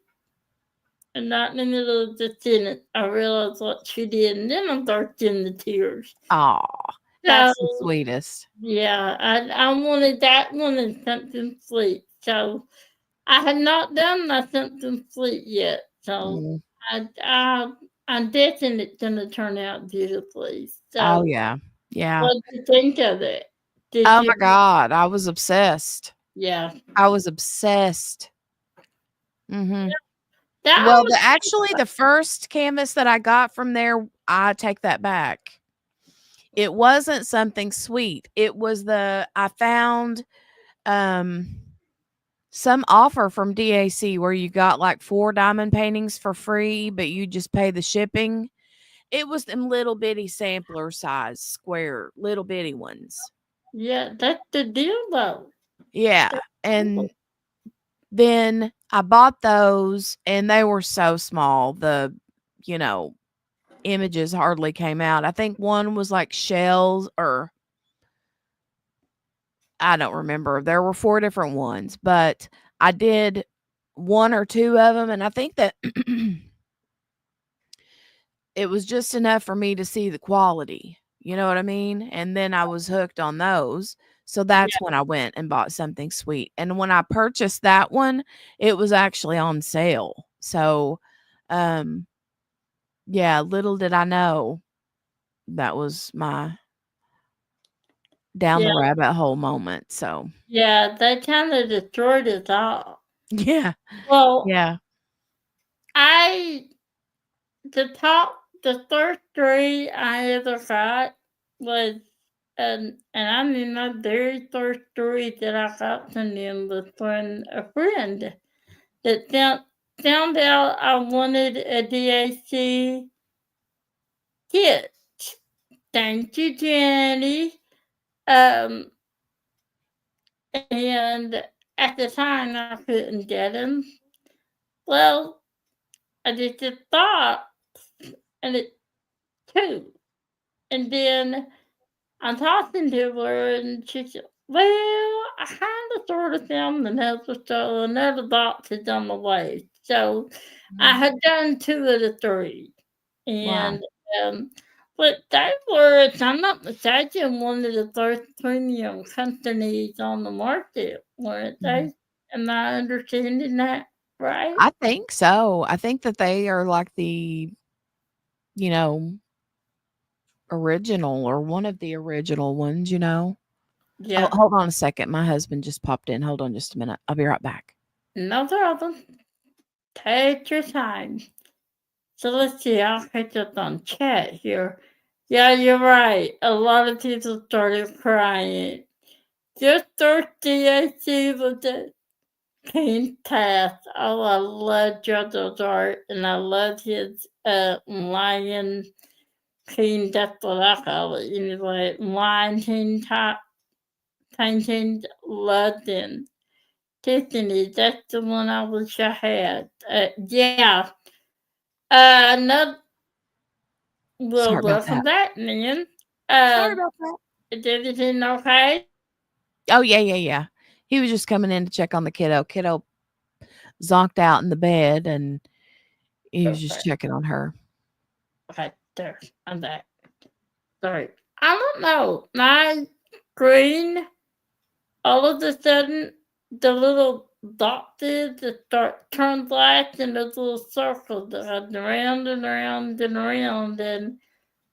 And not in the middle of the sentence, I realized what she did. And then I burst into tears. Aw, So, that's the sweetest. yeah, I wanted that one and something sweet. So, I had not done my something sweet yet. So, Mhm. I, I'm guessing it's going to turn out beautifully. Oh, So, yeah. Yeah. what did you think of it? Did Oh you? my god, I was obsessed. Yeah. I was obsessed. Mhm. That Well, was the first canvas that I got from there, I take that back. It wasn't something sweet. It was I found, um, some offer from DAC where you got, like, 4 diamond paintings for free, but you just pay the shipping. It was them little bitty sampler size square, little bitty ones. yeah, that's the deal though. Yeah, and then I bought those, and they were so small, you know, images hardly came out. I think one was, like, shells or I don't remember. There were 4 different ones, but I did 1 or 2 of them, and I think that it was just enough for me to see the quality, you know what I mean? And then I was hooked on those. So Yeah, that's when I went and bought something sweet. And when I purchased that one, it was actually on sale. So, um, yeah, little did I know that was my down yeah, the rabbit hole moment. So, yeah. They kind of destroyed us all. yeah. Well, Yeah. I the first three I ever got was, and I mean my very first three that I got from them was from a friend that found out I wanted a DAC kit. Thank you, Jenny. Um, and at the time I couldn't get them. Well, I just thought, and it too. And then I'm talking to her, and she said, well, I kind of sort of found another, so another box is on the way. So I Mhm. had done two of the three. Wow. And, but they were, if I'm not mistaken, one of the first premium companies on the market, weren't Mhm. they? Am I understanding that right? I think so. I think that they are like you know, original or one of the original ones, you know? Oh, Yeah, hold on a second. My husband just popped in. Hold on just a minute. I'll be right back. no problem. Take your time. So let's see, I'll catch up on chat here. Yeah, you're right. A lot of people started crying. Just thirsty, I see with the King Path. Oh, I love JoJo's art, and I love his lion king. That's what I call it. Anyway, lion king top painting. Loved him. Tiffany, that's the one I wish I had. Yeah. Another. Well, Sorry about welcome that. back, man. Sorry Uh, about that. is everything okay? Oh, yeah, yeah, yeah. He was just coming in to check on the kiddo. Kiddo zonked out in the bed, and he was just Okay, checking on her. okay, there, I'm back. Sorry. I don't know. My screen, all of a sudden, the little boxes that start turn black and those little circles that are around and around and around, and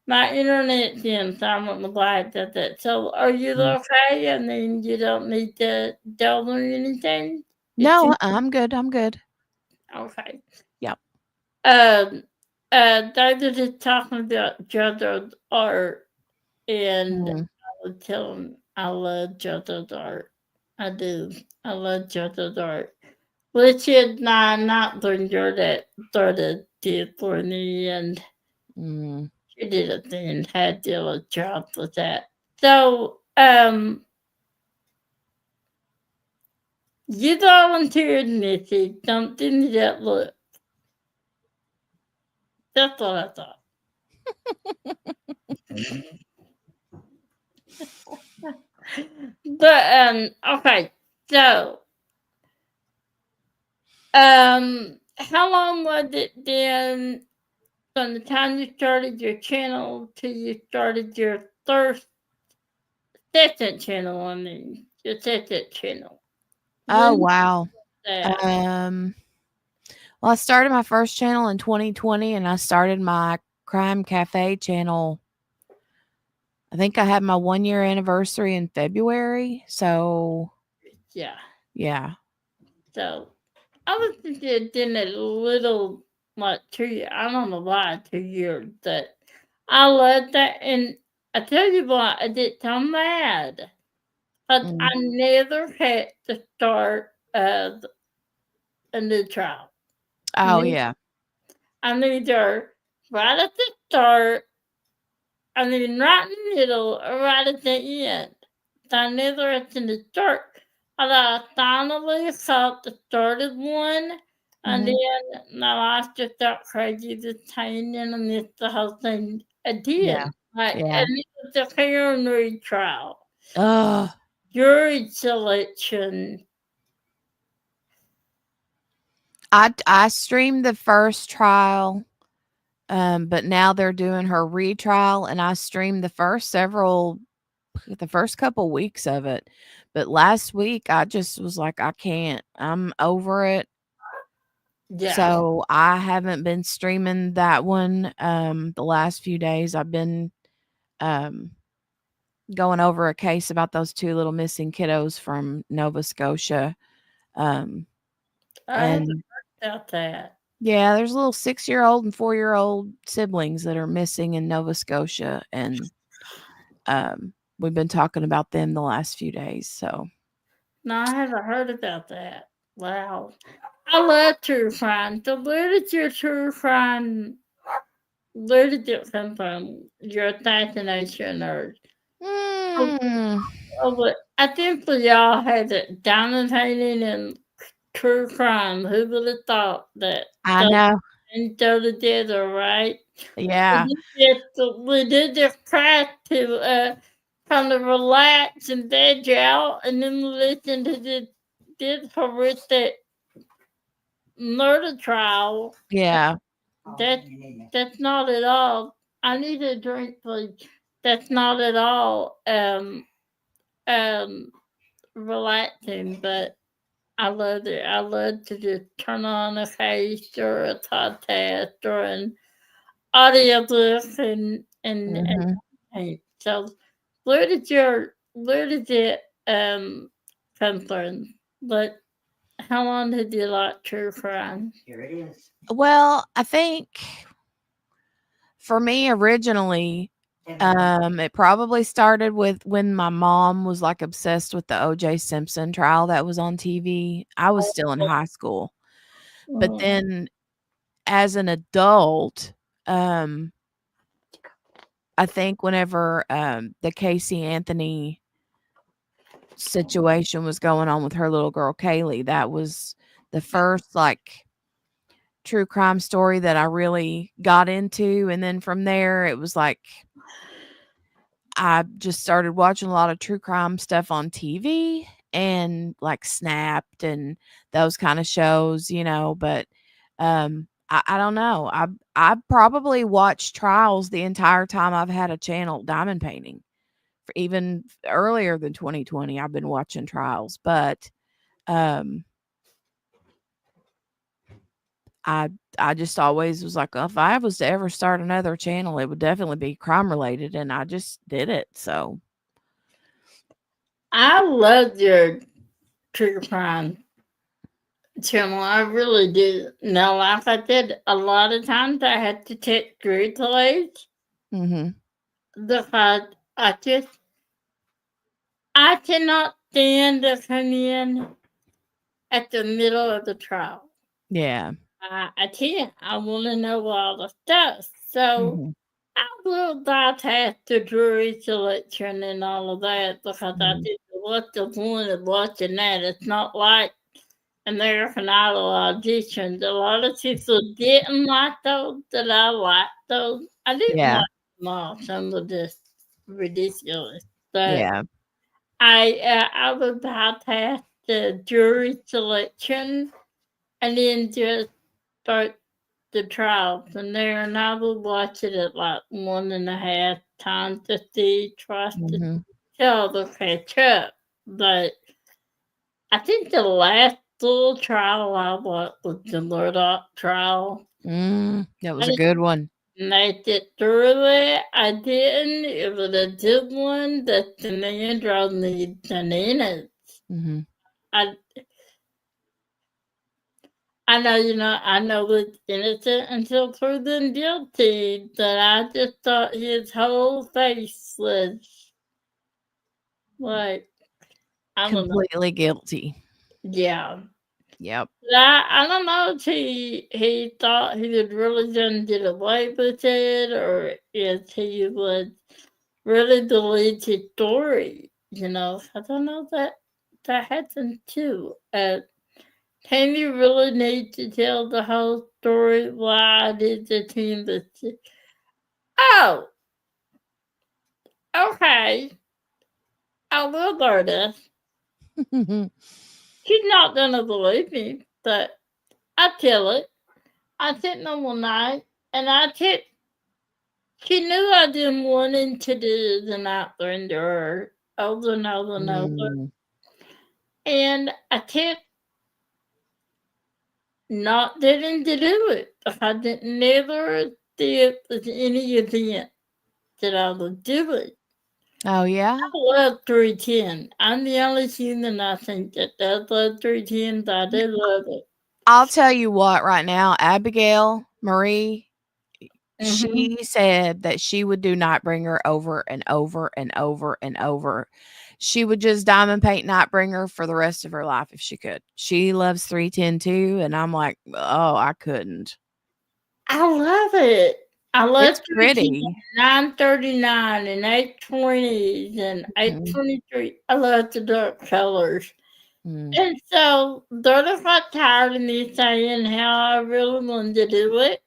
my internet's in, so I don't know why it does that. So, are you Mm. okay? I mean, you don't need to delve or anything? It's No, I'm good. I'm good. okay. Yep. Um, David is talking about JoJo's art, and Mm, I would tell him I love JoJo's art. I do. I love JoJo's art. Richard and I not the girl that started did for me, and mm. she did a fantastic job with that. So, you volunteered, Missy, something that look. That's what I thought. But okay. So, how long was it then from the time you started your channel till you started your third second channel? I mean, your second channel. Oh, When was wow. that? Um, well, I started my first channel in 2020 and I started my crime cafe channel. I think I had my 1 year anniversary in February. So, Yeah. yeah. So I was thinking in a little like 2 years. I don't know why 2 years, but I love that. And I tell you what, I did so mad. But I Mm. never had to start a new trial. Oh, Ne- yeah. I neither right at the start, I mean right in the middle, or right at the end. I never at the start. And I finally thought the started one, and Mhm. then my life just got crazy, just hanging in and missed the whole thing Yeah. again. Like, Yeah. and it was a paranoid trial. Ugh. Jury selection. I streamed the first trial, but now they're doing her retrial, and I streamed the first couple weeks of it. But last week, I just was like, I can't. I'm over it. Yeah. So I haven't been streaming that one. The last few days, I've been um going over a case about those two little missing kiddos from Nova Scotia. Um, I haven't and heard about that. yeah, there's little 6-year-old and 4-year-old siblings that are missing in Nova Scotia, and we've been talking about them the last few days. So, No, I haven't heard about that. Wow. I love true crime. So where did your true crime, where did it come from? Your assassination or, oh, mm, but I think for y'all had it diamond painting and true crime. Who would have thought that I those know. things go together, right? Yeah, We did just try to kind of relax and veg out, and then listen to this horrific murder trial. yeah, That that's not at all. I need a drink, please. That's not at all um relaxing, but I love it. I love to just turn on a case or a podcast or an audiobook and hmm paint. So where did it come from? But how long did you like true crime? Well, I think for me originally, it probably started with when my mom was like obsessed with the OJ Simpson trial that was on TV. I was still in high school, but Mm. then as an adult, um, I think whenever the Casey Anthony situation was going on with her little girl Kaylee, that was the first like true crime story that I really got into. And then from there, it was like I just started watching a lot of true crime stuff on TV and like Snapped and those kind of shows, but I don't know. I probably watched trials the entire time I've had a channel diamond painting. For even earlier than 2020, I've been watching trials, but um I I just always was like, if I was to ever start another channel, it would definitely be crime related, and I just did it. So, I love your true crime Channel, I really do. Now, like I said, a lot of times I had to take replays Mm-hmm. because I cannot stand to come in at the middle of the trial. Yeah. I can't. I want to know all the stuff. So Mm-hmm. I will bypass the jury selection and all of that because I Mm-hmm. think what's the point of watching that? It's not like American Idol auditions. A lot of people didn't like those, that I liked those. I didn't Yeah. like them all. Some were just ridiculous. But Yeah. I would bypass the jury selection and then just start the trial from there, and I would watch it at like 1.5 times to see, try to Mm-hmm. tell the catch up. But I think the last full trial I watched was the Murdoch trial. That I was a didn't good one. make it through it. I didn't. It was a good one that the man drove me bananas. Mm-hmm. I I know, I know was innocent until proven guilty, but I just thought his whole face was like, I don't know. Completely guilty. Yeah. Yep. I don't know if he thought he was really going to get away with it or if he was really believed his story. I don't know that happened too. Can you really need to tell the whole story? Why did the team? Oh, okay. I will learn this. She's not gonna believe me, but I tell it. I sent them one night, and I took. She knew I didn't want him to do the night to her over and over and over, Mm. and I kept not getting to do it. I didn't never did any event that I would do it. Oh yeah. I love 310. I'm the only human I think that does love 310, but I do love it. I'll tell you what. Right now, Abigail Marie, Mm-hmm. she said that she would do Nightbringer over and over and over and over. She would just diamond paint Nightbringer for the rest of her life if she could. She loves 310 too, and I'm like, oh, I couldn't. I love it. I love It's 310, pretty. 939, and 820s, and Mhm. 823. I love the dark colors. Mm. And so, Donna got tired of me saying how I really wanted to do it.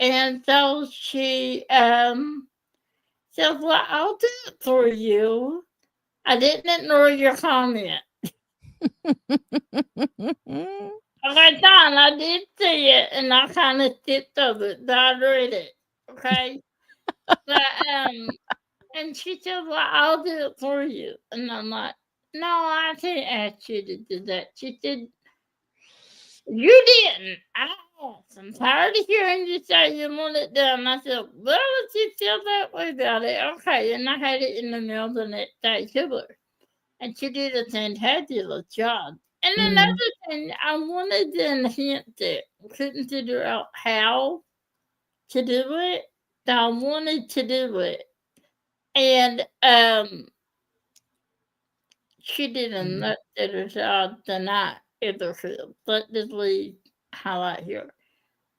And so she said, well, I'll do it for you. I didn't ignore your comment. Okay, Don, I did see it, and I kind of skipped over it, but I read it. Okay, but and she said, "Well, I'll do it for you," and I'm like, "No, I can't ask you to do that." She said, "You didn't." I asked. I'm tired of hearing you say you want it done. I said, "Well, if you feel that way about it, okay." And I had it in the mail the next day to her, and she did a fantabulous job. And Mm. another thing, I wanted to hint that I couldn't figure out how to do it. So I wanted to do it. And she did a Mm. much better job than I ever could. But just leave highlight here.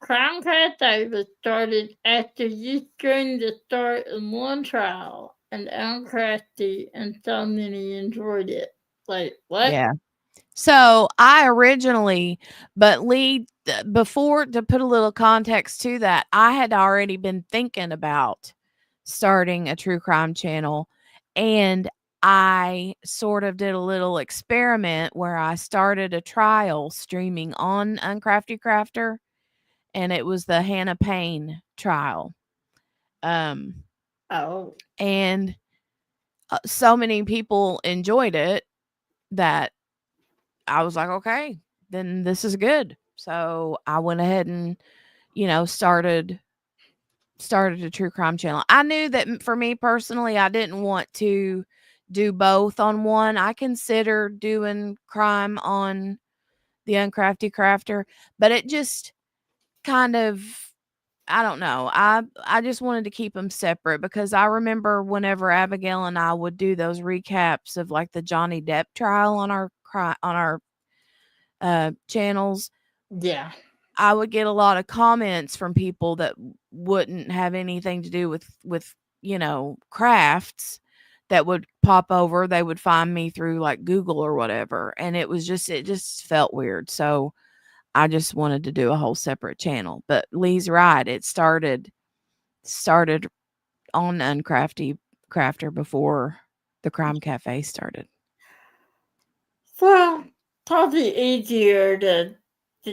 Crown Cafe was started after you screened the start of one trial and uncrafty and so many enjoyed it. Like what? Yeah. So I originally, but Lee, before to put a little context to that, I had already been thinking about starting a true crime channel. And I sort of did a little experiment where I started a trial streaming on Uncrafty Crafter, and it was the Hannah Payne trial. Um, Oh. and so many people enjoyed it that I was like, okay, then this is good. So I went ahead and, started a true crime channel. I knew that for me personally, I didn't want to do both on one. I considered doing crime on the Uncrafty Crafter, but it just kind of, I don't know. I just wanted to keep them separate because I remember whenever Abigail and I would do those recaps of like the Johnny Depp trial on our channels, Yeah. I would get a lot of comments from people that wouldn't have anything to do with crafts that would pop over. They would find me through like Google or whatever, and it just felt weird. So I just wanted to do a whole separate channel. But Lee's right. It started on Uncrafty Crafter before the Crime Cafe started. Well, probably easier to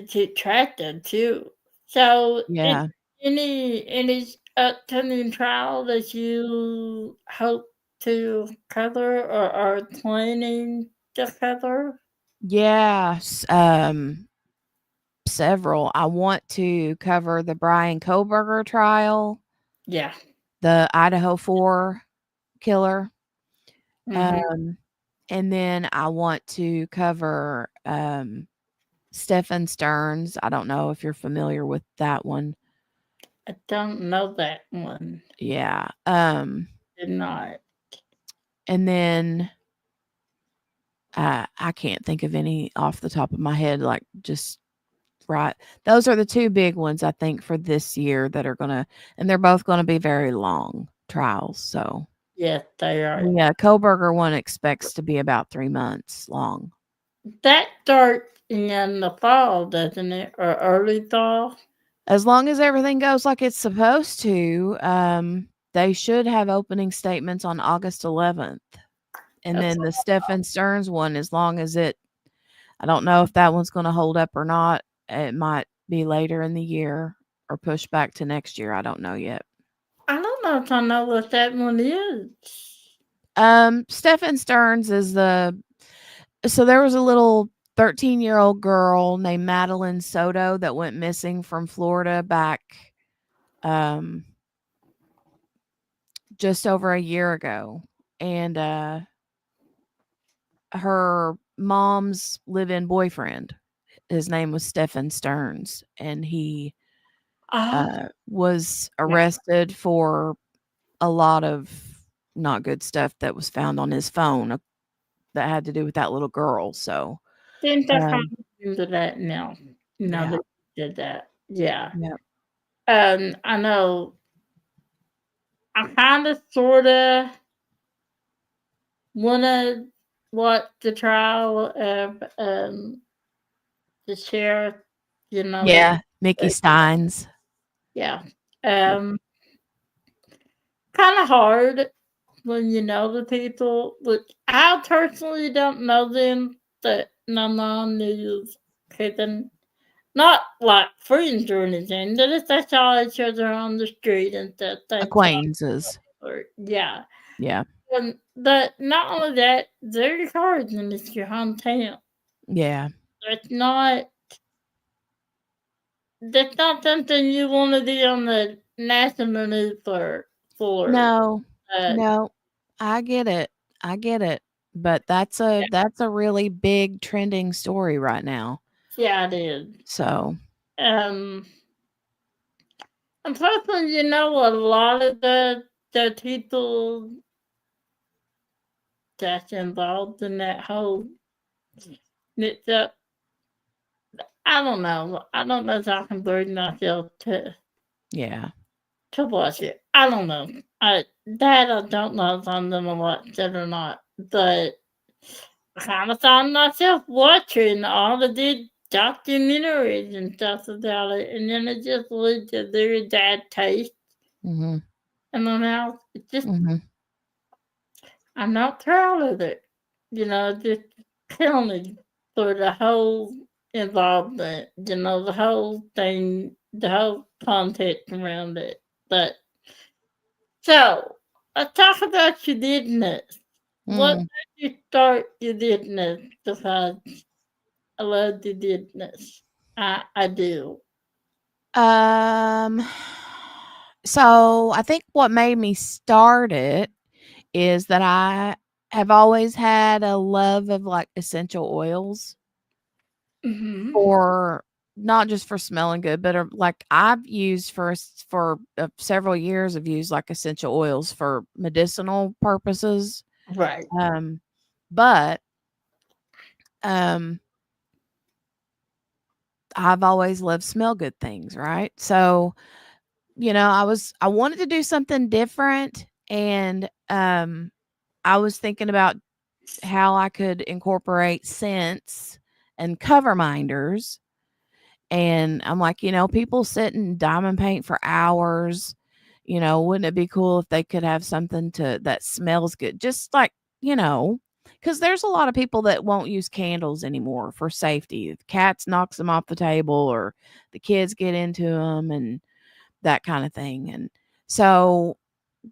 keep track of too. So, Yeah. any upcoming trial that you hope to cover or are planning to cover? Yes. Several. I want to cover the Brian Koberger trial, Yeah. the Idaho 4 killer. Mhm. Um, and then I want to cover Stephen Stearns. I don't know if you're familiar with that one. I don't know that one. Yeah. Did not. And then I can't think of any off the top of my head, like just right. Those are the two big ones I think for this year that are and they're both gonna be very long trials. So Yes, they are. the Koberger one expects to be about 3 months long. That starts in the fall, doesn't it? Or early fall? As long as everything goes like it's supposed to, they should have opening statements on August 11th. And That's then the Stephen Stearns one, as long as I don't know if that one's gonna hold up or not. It might be later in the year or push back to next year. I don't know yet. I don't know if I know what that one is. Stephen Stearns is so there was a little 13-year-old girl named Madeline Soto that went missing from Florida back just over a year ago. And her mom's live-in boyfriend, his name was Stephen Stearns, and he Oh, was yeah. arrested for a lot of not good stuff that was found on his phone that had to do with that little girl. So, Think I kind um, of into that now. Now yeah, that you did that. Yeah. yeah, I know I kind of sort of want to watch the trial of the sheriff, that, yeah. Mickey Steins. yeah. Yeah. Um, Kind of hard when you know the people, which I personally don't know them, but my mom knows cousin. Not like friends or anything, they just saw each other on the street and stuff. That's Acquaintances. or yeah. Yeah, But not only that, very hard when it's your hometown. yeah. It's not that's not something you want to be on the national news for. No, Uh, no, I get it. I get it. But that's a really big trending story right now. yeah, it is. So, Um, and plus, when you know a lot of the people that's involved in that whole mix up, I don't know. I don't know if I can bring myself yeah. to watch it. I don't know. I don't know if I'm gonna watch it or not. But I kind of found myself watching all the good documentaries and stuff about it, and then it just leaves a very bad taste Mhm. in my mouth. It just Mhm. I'm not proud of it. Just counting for the whole involvement, the whole thing, the whole context around it. But so let's talk about your business. What Mm. made you start your business? Because I love your business. I do. Um, so I think what made me start it is that I have always had a love of like essential oils. Mhm. for not just for smelling good, but like I've used for several years. I've used like essential oils for medicinal purposes. Right. But um, I've always loved smell good things, right? So I wanted to do something different, and I was thinking about how I could incorporate scents and cover minders. And I'm like, people sit and diamond paint for hours. Wouldn't it be cool if they could have something that smells good? Just like, because there's a lot of people that won't use candles anymore for safety. The cats knocks them off the table, or the kids get into them, and that kind of thing. And so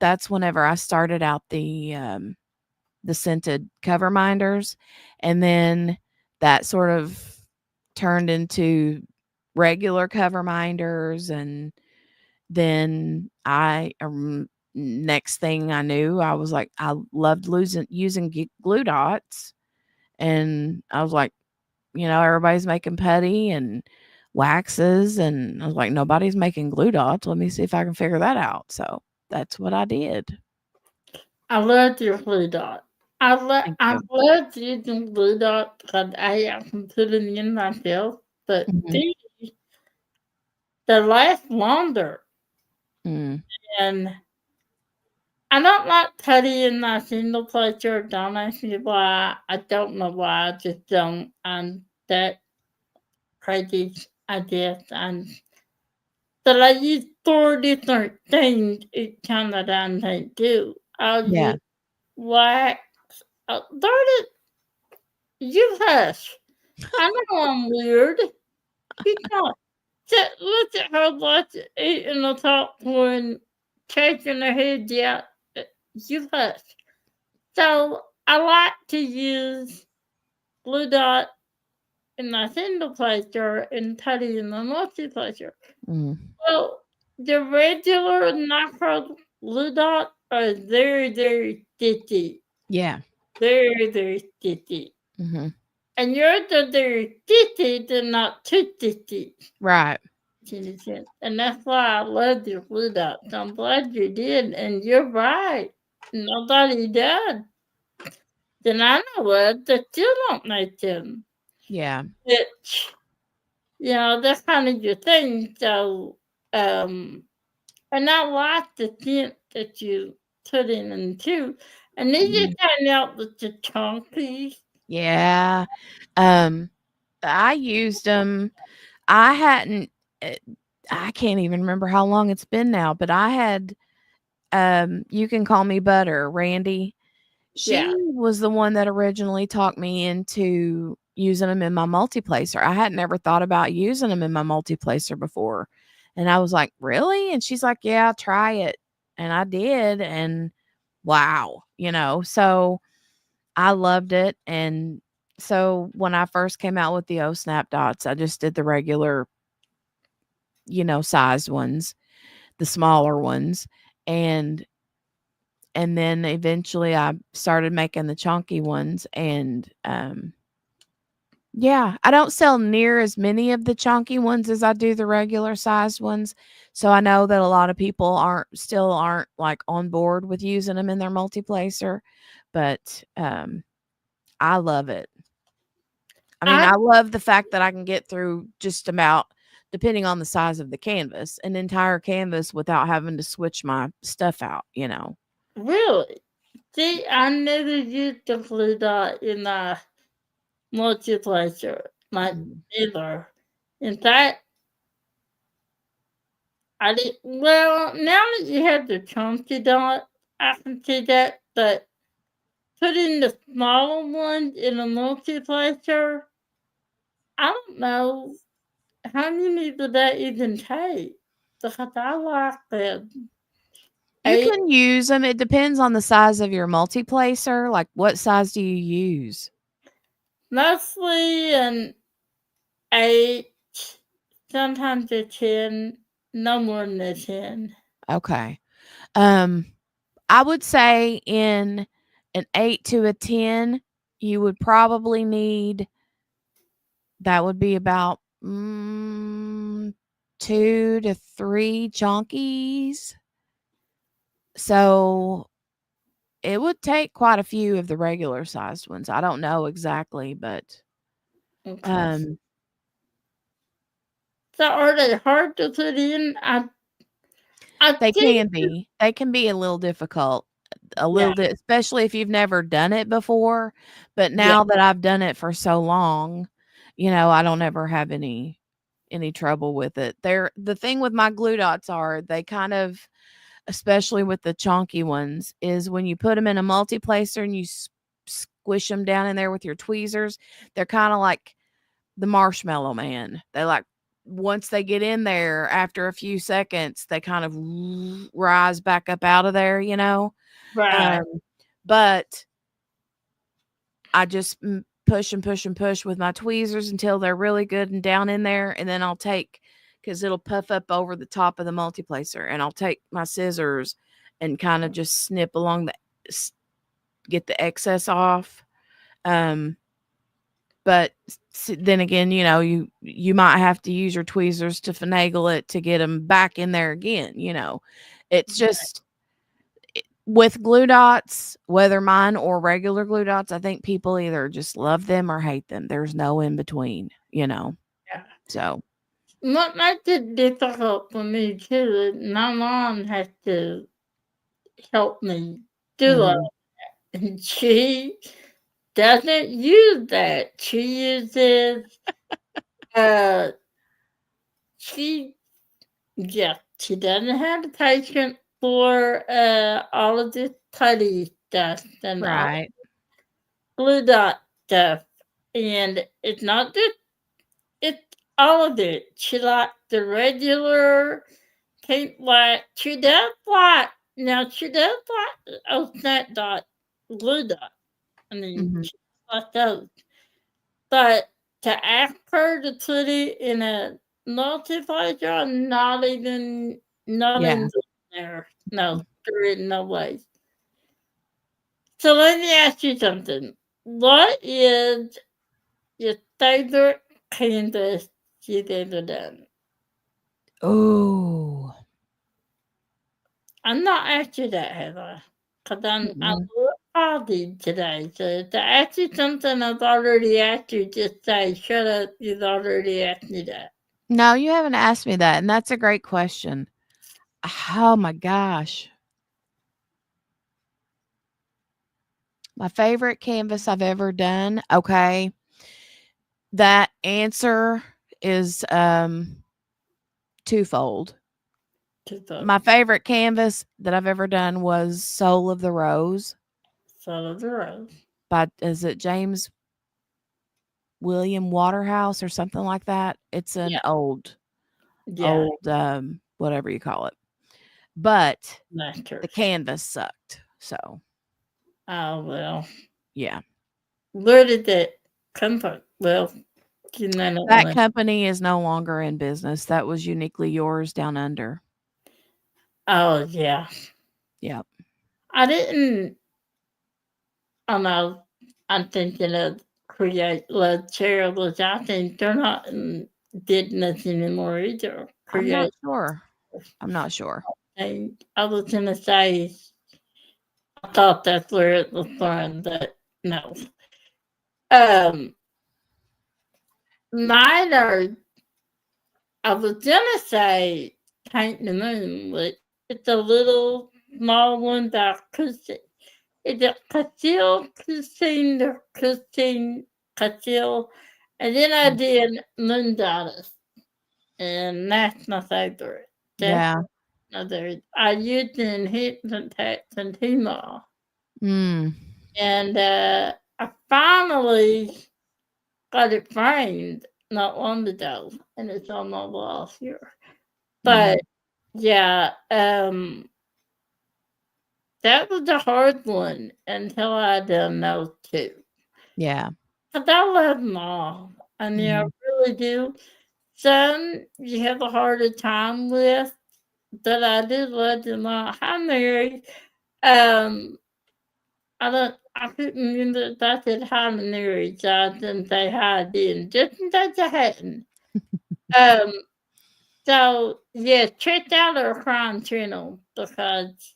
that's whenever I started out the scented cover minders, and then that sort of turned into regular cover minders. And then next thing I knew, I was like, I loved using glue dots. And I was like, everybody's making putty and waxes, and I was like, nobody's making glue dots. Let me see if I can figure that out. So that's what I did. I love your blue dot. Thank I you. love using blue dot because I haven't put it in myself, but Mhm. they last longer. Mm. And I don't like putty in my single pleasure. Don't ask me why. I don't know why. I just don't. I'm that crazy, I guess. And but I use 4 different things each time that I do. I'll use Yeah. wax. Darn it, you hush. I know I'm weird. You not. Look at her watch eating the top one, shaking her head. Yeah, you hush. So I like to use blue dot in my single pleasure and putty in the multi pleasure. Mm. Well, the regular macro blue dot are very, very sticky. Yeah. Very, very sticky. Mhm. And yours are very sticky, they're not too sticky. Right. And that's why I love your blue dots. I'm glad you did. And you're right. Nobody does. Then I know of that still don't make them. Yeah. Which, that's kind of your thing. So, and I like the scent that you put in them too. And they just Mhm. kind out with the chunky. Yeah. Um, I used them. I hadn't uh, I can't even remember how long it's been now, but I had, You Can Call Me Butter, Randy. She Yeah. was the one that originally talked me into using them in my multiplacer. I hadn't ever thought about using them in my multiplacer before. And I was like, "Really?" And she's like, "Yeah, try it." And I did, and wow, so I loved it. And so when I first came out with the O Snap dots, I just did the regular, sized ones, the smaller ones. And then eventually I started making the chunky ones. And yeah, I don't sell near as many of the chunky ones as I do the regular sized ones. So I know that a lot of people aren't like on board with using them in their multiplacer, but I love it. I mean, I I love the fact that I can get through just about, depending on the size of the canvas, an entire canvas without having to switch my stuff out. really see. I never used the blue dot in the multiplacer, like Mm. either. In fact, I did well. Now that you have the chunky dot, I can see that. But putting the smaller ones in a multiplacer, I don't know how many would that even take. Because I like the You eight, can use them. It depends on the size of your multiplacer. Like, what size do you use? mostly an 8, sometimes a 10, no more than a 10. Okay. Um, I would say in an 8 to a 10, you would probably need That would be about 2 to 3 chonkies. So it would take quite a few of the regular sized ones. I don't know exactly, but Okay. um So are they hard to put in? I they think can be. They can be a little difficult. A yeah, little bit, especially if you've never done it before. But yeah, now that I've done it for so long, I don't ever have any trouble with it. The thing with my glue dots are they kind of, especially with the chonky ones, is when you put them in a multiplacer and you squish them down in there with your tweezers, they're kind of like the marshmallow man. They like once they get in there after a few seconds, they kind of rise back up out of there. right. Um, but I just push and push and push with my tweezers until they're really good and down in there. And then I'll take, because it'll puff up over the top of the multiplacer, and I'll take my scissors and kind of just snip along get the excess off. Um, but then again, you might have to use your tweezers to finagle it to get them back in there again. It's just with glue dots, whether mine or regular glue dots, I think people either just love them or hate them. There's no in between. Yeah. So, What makes it difficult for me too is my mom has to help me do it, mhm, and she doesn't use that. She uses uh she she doesn't have the patience for all of this putty stuff and all right. glue dot stuff. And it's not just it's all of it. She likes the regular paint like she does like now she does like snap dot glue dot. I mean Mhm. she like those. But to ask her to put it in a multiplier, not Yeah. even there. No, there is no way. So let me ask you something. What is your favorite canvas you've ever done? Oh. I'm not asked you that, have I? Because I'm Mm-mm. a little foggy today. So if I ask you something I've already asked you, just say, shut up, you've already asked me that. No, you haven't asked me that, and that's a great question. Oh my gosh. My favorite canvas I've ever done. Okay. That answer is twofold. Just a My favorite canvas that I've ever done was Soul of the Rose son of the rose. by, is it James William Waterhouse or something like that? It's an Yeah. old Yeah. old whatever you call it. But the Masters. canvas sucked. So, Oh, well. yeah. Where did that come from? Well, you know, That no. company is no longer in business. That was Uniquely Yours Down Under. Oh, yeah. Yep. I didn't, I know, I'm thinking of create love charities. I think they're not in business anymore either. I'm not Create. sure. I'm not sure. I was going to say, I thought that's where it was from, but no. Um, mine are, I was going to say Paint the Moon, but it's a little small one that Christine. Is it Castile, Christine Castile? And then I Mm. did Moon Goddess, and that's my favorite. That's Yeah. another. I used it in Hinton, Text, and Tmall. Mm. And I finally got it framed not long ago, and it's on my wall here. But Mhm. yeah, that was a hard one until I done those two. Yeah. 'Cause I love them all. I mean, I Mhm. really do. Some you have a harder time with, but I do love them all. Hi, Mary. Um, I couldn't remember if I said hi to Mary, so I didn't say hi then, just in case I hadn't. Um, so yeah, check out our crime channel because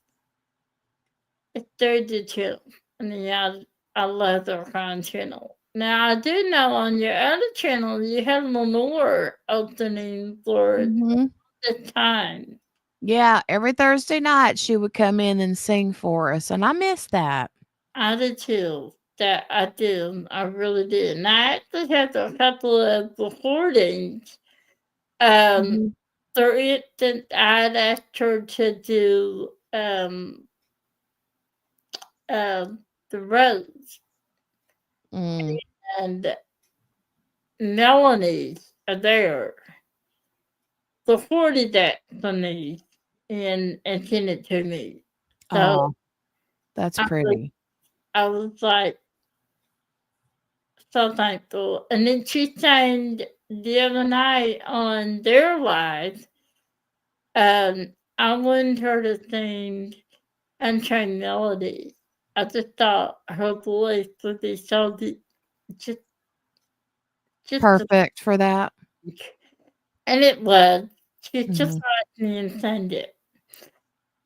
it's very detailed. And yeah, I love our crime channel. Now I do know on your other channel you have Lenore opening for Mhm. the time. Yeah, every Thursday night she would come in and sing for us, and I miss that. I did too. That I do. I really did. And I actually have a couple of recordings. Um, Mhm. for instance, I'd asked her to do um the rose, Mm. and Melanie there recorded that for me and sent it to me. So Oh, that's I was pretty. I was like so thankful. And then she sang the other night on their live. I wanted her to sing Unchained Melody. I just thought her voice would be so just just to Perfect for that. think. And it was. She just Mhm. liked me and sang it.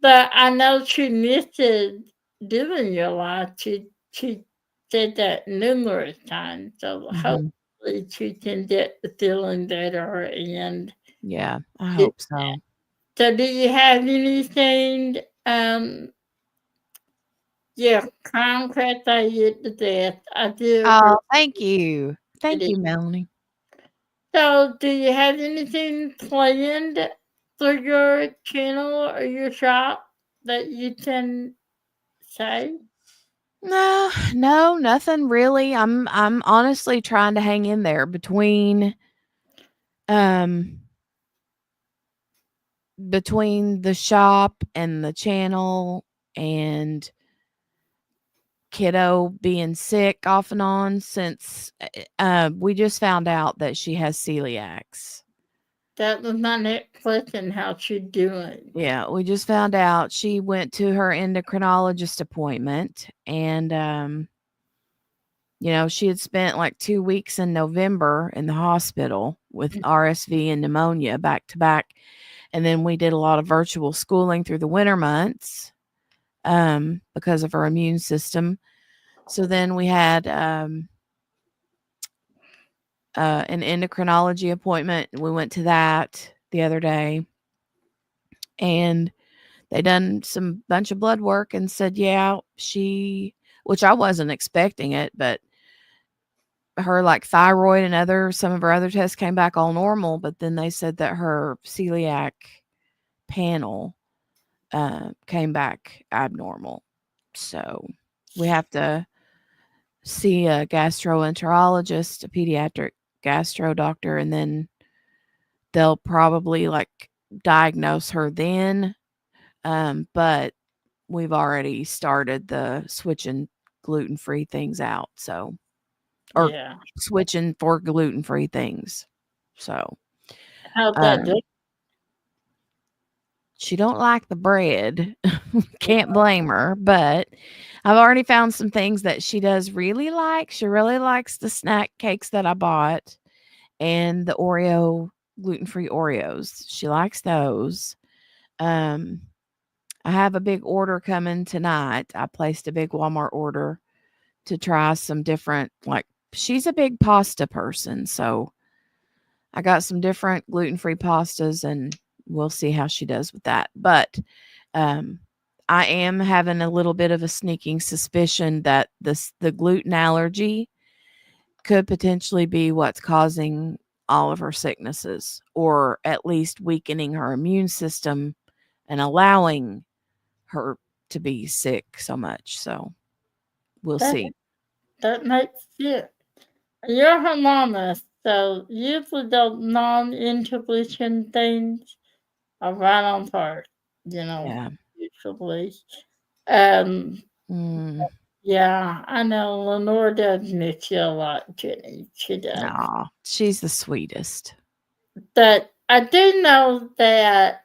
But I know she misses doing your live. She said that numerous times. So Mhm. hopefully she can get the feeling better and Yeah, I get hope so. so do you have anything yeah, Crown Crest I eat to death. I do Oh, appreciate thank you. Thank it. you, Melanie. So do you have anything planned for your channel or your shop that you can say? No, no, nothing really. I'm honestly trying to hang in there um between the shop and the channel and kiddo being sick off and on since we just found out that she has celiacs. That was my next question. How's she doing? Yeah, we just found out she went to her endocrinologist appointment and she had spent like 2 weeks in November in the hospital with RSV and pneumonia back to back. And then we did a lot of virtual schooling through the winter months because of her immune system. So then we had an endocrinology appointment. We went to that the other day, and they done some bunch of blood work and said, yeah, which I wasn't expecting it, but her like thyroid and some of her other tests came back all normal, but then they said that her celiac panel came back abnormal. So we have to see a gastroenterologist, a pediatric gastro doctor, and then they'll probably like diagnose her then. But we've already started the switching gluten free things out. So, or Yeah. switching for gluten free things. So, How's that um, doing? she don't like the bread. Can't blame her, but I've already found some things that she does really like. She really likes the snack cakes that I bought and the gluten-free Oreos. She likes those. Um, I have a big order coming tonight. I placed a big Walmart order to try some different she's a big pasta person, so I got some different gluten-free pastas and we'll see how she does with that. But um I am having a little bit of a sneaking suspicion that the gluten allergy could potentially be what's causing all of her sicknesses, or at least weakening her immune system and allowing her to be sick so much. So we'll That see. that makes sense. You're her mama, so usually those non-intuition things are right on part, you know, Yeah. usually. Um, Mm, yeah, I know Lenore does miss you a lot, Jenny. She does. aw, she's the sweetest. But I do know that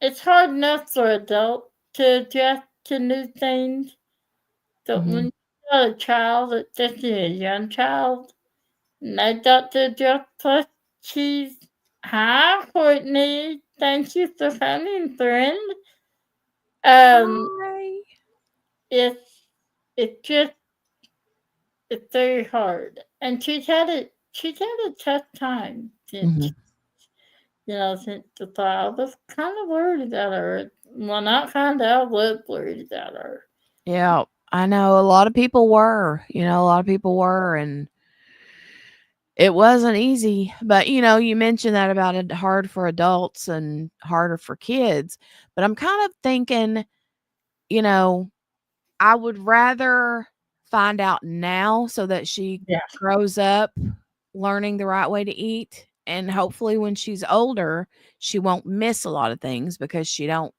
it's hard enough for adults to adjust to new things. But when Mhm. you got a child, especially a young child, and they got the drug plus cheese. Hi, Courtney. Thank you for coming, friend. Um, Hi. it's it's just it's very hard, and she's had a tough time since Mhm. since the fall. I was kind of worried about her. Well, not kind of. I was worried about her. Yeah, I know a lot of people were, a lot of people were, and it wasn't easy. But, you mentioned that about it hard for adults and harder for kids. But I'm kind of thinking, you know, I would rather find out now so that she Yeah. grows up learning the right way to eat. And hopefully when she's older, she won't miss a lot of things because she don't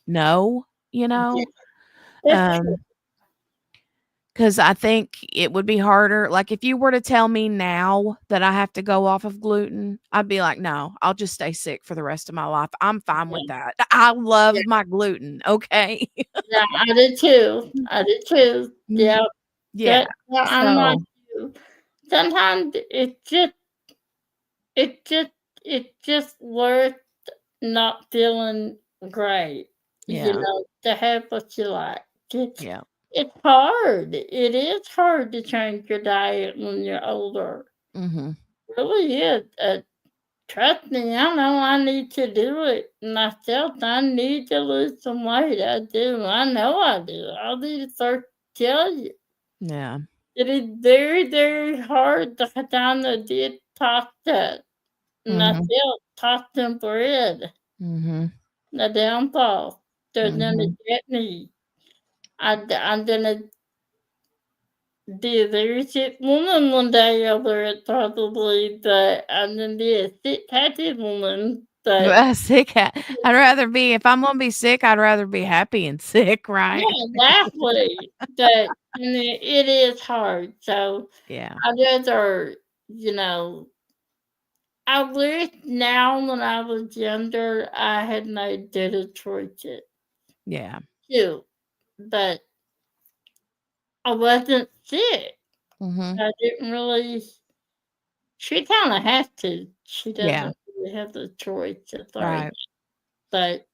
know, you Yeah, know. that's true. Um, because I think it would be harder. Like if you were to tell me now that I have to go off of gluten, I'd be like, no, I'll just stay sick for the rest of my life. I'm fine with Yeah, that. I yeah, love my gluten. Okay. yeah. I did too. I did too. Mm, Yeah. yeah. I'm like So, you. Sometimes it just it's just worth not feeling great. yeah. To have what you like. It's Yeah. it's hard. It is hard to change your diet when you're older. Mhm. It really is. Trust me, I know I need to do it myself. I need to lose some weight. I do. I know I do. I'll need to start tell you. Yeah. It is very, very hard to cut down the did pasta. Mhm. Myself, pasta and bread. Mhm. The downfall. They're gonna Mhm. get me. I'm gonna be a very sick woman one day over it probably, but I'm gonna be a sick, happy woman. But Sick. I'd rather be if I'm gonna be sick. I'd rather be happy and sick, right? yeah, exactly. But it is hard. So Yeah. I rather, you know, I wish now when I was younger I had made better choices Yeah. too. But I wasn't sick. Mhm. I didn't really. She kind of has to. She Yeah. doesn't really have the choice authority. Right. But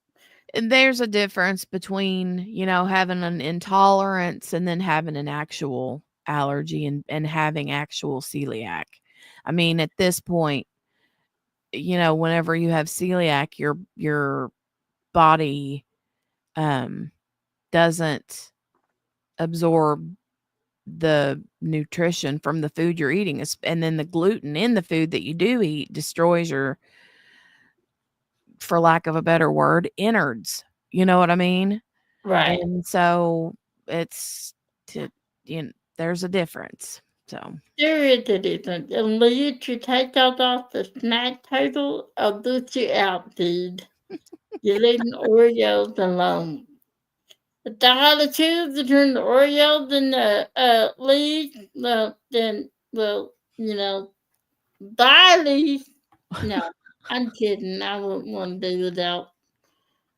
And there's a difference between, having an intolerance and then having an actual allergy and having actual celiac. I mean, at this point, whenever you have celiac, your body um doesn't absorb the nutrition from the food you're eating, and then the gluten in the food that you do eat destroys your, for lack of a better word, innards. You know what I mean? right, And so it's to there's a difference. So, there is a difference. Unless you take that off the snack table, I'll boot you out, dude. You're leaving Oreos alone. If I had to choose between the Oreos and the Lay's, well, then, well, buy Lay's. No, I'm kidding. I wouldn't want to do without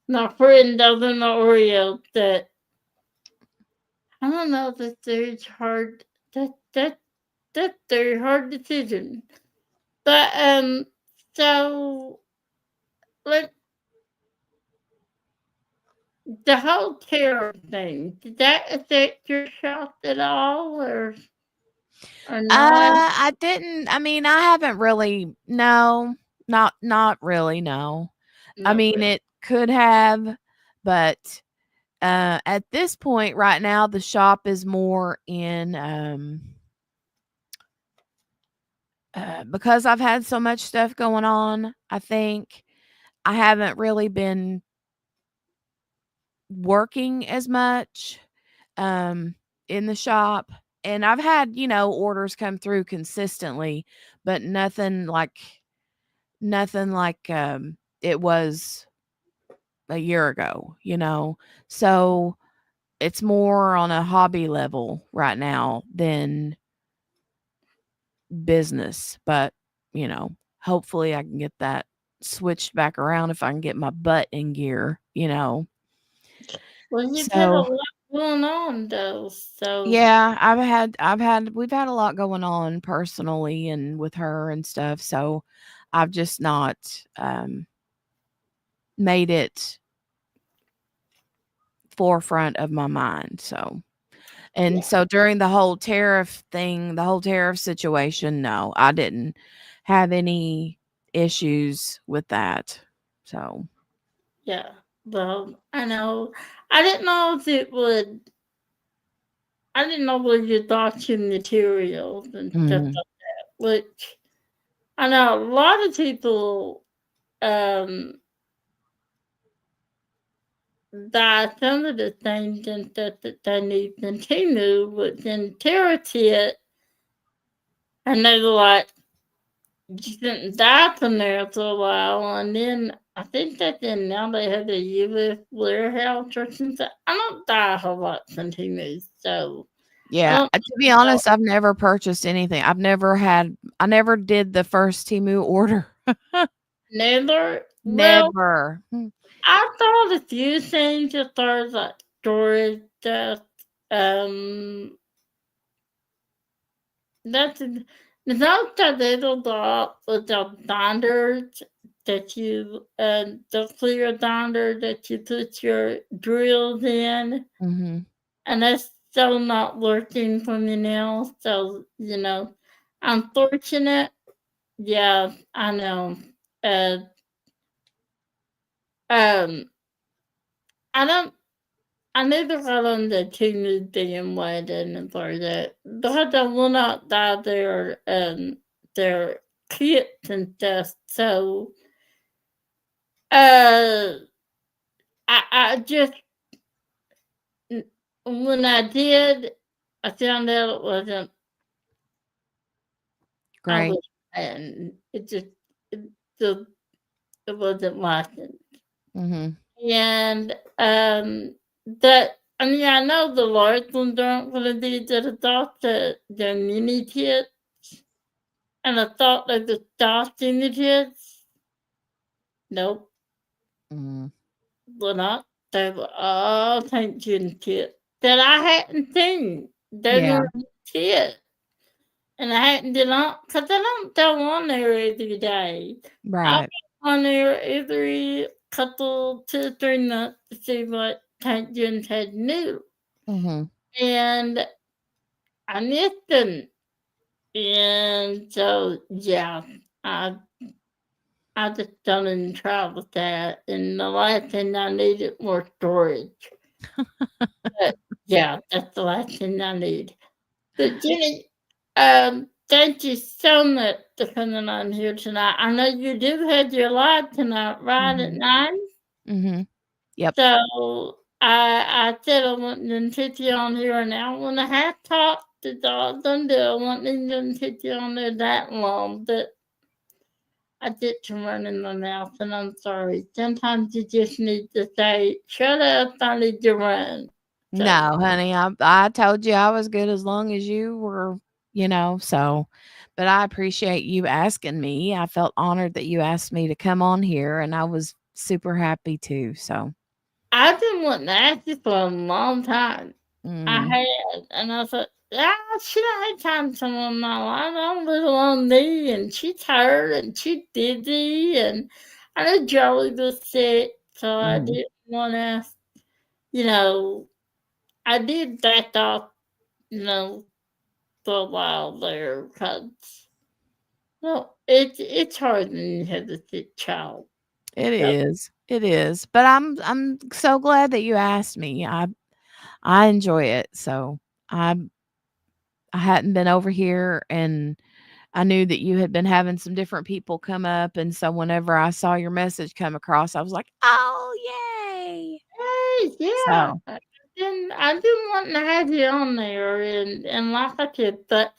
my friend doesn't know Oreos. That I don't know if it's very hard. That's very hard decision. But so let the whole terror thing, did that affect your shop at all, or not? I didn't. I mean, I haven't really. No, not really. No, I No, mean it could have, but at this point, right now, the shop is more in because I've had so much stuff going on. I think I haven't really been working as much um in the shop, and I've had, orders come through consistently, but nothing like it was a year ago, so it's more on a hobby level right now than business, but hopefully I can get that switched back around if I can get my butt in gear. Well, you've had a So, lot going on, though. So, yeah, we've had a lot going on personally and with her and stuff, so I've just not, made it forefront of my mind, so and yeah, so during the whole tariff situation, no, I didn't have any issues with that, so yeah. Well, I know. I didn't know if it would. I didn't know what your docking materials and stuff mhm, like that. Which I know a lot of people um buy some of the things and stuff that they need from Temu, but then tariffs hit, and they were like, you didn't die from there for a while, and then I think that then now they have a U.S. warehouse or something. I don't buy a whole lot from Temu, so I yeah, don't to be know. honest, I've never purchased anything. I never did the first Temu order. Neither. Well, Never. I thought a few things as far as like storage stuff. Um, that's not a little lot with the binders that you the clear binder that you put your drills in, Mhm. and that's still not working for me now. So unfortunate. Yeah, I know. Uh, um, I don't. I never got on the Temu bandwagon for that because I will not buy their kits and stuff. So uh I just when I did I found out it wasn't I Great. was and it just it wasn't licensed. Mhm. And that I mean I know the large ones aren't gonna be that adopt the mini kit. And I thought they just stopped images. Nope, Mhm. were not. They were all paint kit that I hadn't seen. They Yeah, were kit. And I hadn't been on, because I don't go on there every day. I right. go on there every couple, 2 or 3 months to see what paint gens had new. Mhm. And I missed them. And so, yeah, I I just don't even try with that. And the last thing I need is more storage. But yeah, that's the last thing I need. But Jenny, thank you so much for coming on here tonight. I know you do have your live tonight, right at Mhm. 9. Mhm. Yep. So I said I wanted to put you on here an hour and a half talk to dog do. I wasn't even put you on there that long, but I did to run in my mouth, and I'm sorry. Sometimes you just need to say, "Shut up! I need to run." So No, honey, I told you I was good as long as you were, so but I appreciate you asking me. I felt honored that you asked me to come on here, and I was super happy too, so I've been wanting to ask you for a long time. I mhm, had, and I thought, she don't have time to come on my life. I'm little on me, and she's hurt, and she's busy, and I know Joey was sick, so I mhm. didn't want to, you know, I did back off, you know, for a while there because well, it's hard when you have a sick child. So It is, but I'm so glad that you asked me. I enjoy it, so I I hadn't been over here, and I knew that you had been having some different people come up, and so whenever I saw your message come across, I was like, "Oh, yay." hey, yeah, So, I didn't want to have you on there and like I said, but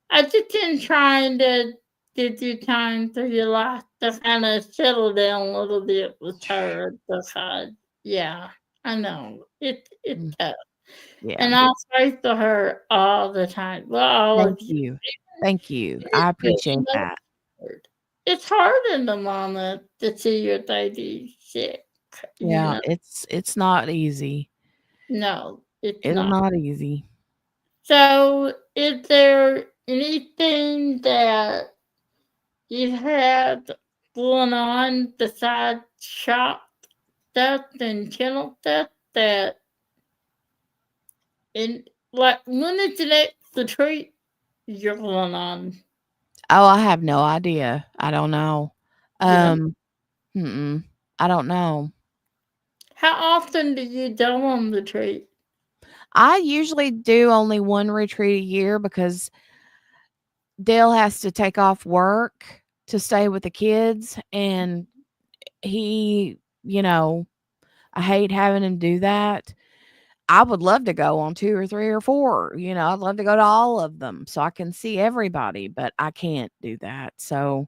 I just been trying to give you time for your life to kind of settle down a little bit with her because yeah, I know it's mm, tough. yeah. And I pray for her all the time. Well, all of Thank you. you. Thank you. It's I good. appreciate that. Hard. It's hard in the moment to see your baby sick, you Yeah, know. it's not easy. No, it's It's not. not easy. So, is there anything that you had going on besides shop stuff and kennel stuff that in like when is the next retreat you're going on? Oh, I have no idea. I don't know. You know, Um, mm-mm, I don't know. how often do you go on retreat? I usually do only one retreat a year because Dale has to take off work to stay with the kids, and he, you know, I hate having him do that. I would love to go on 2 or 3 or 4, I'd love to go to all of them so I can see everybody, but I can't do that. So,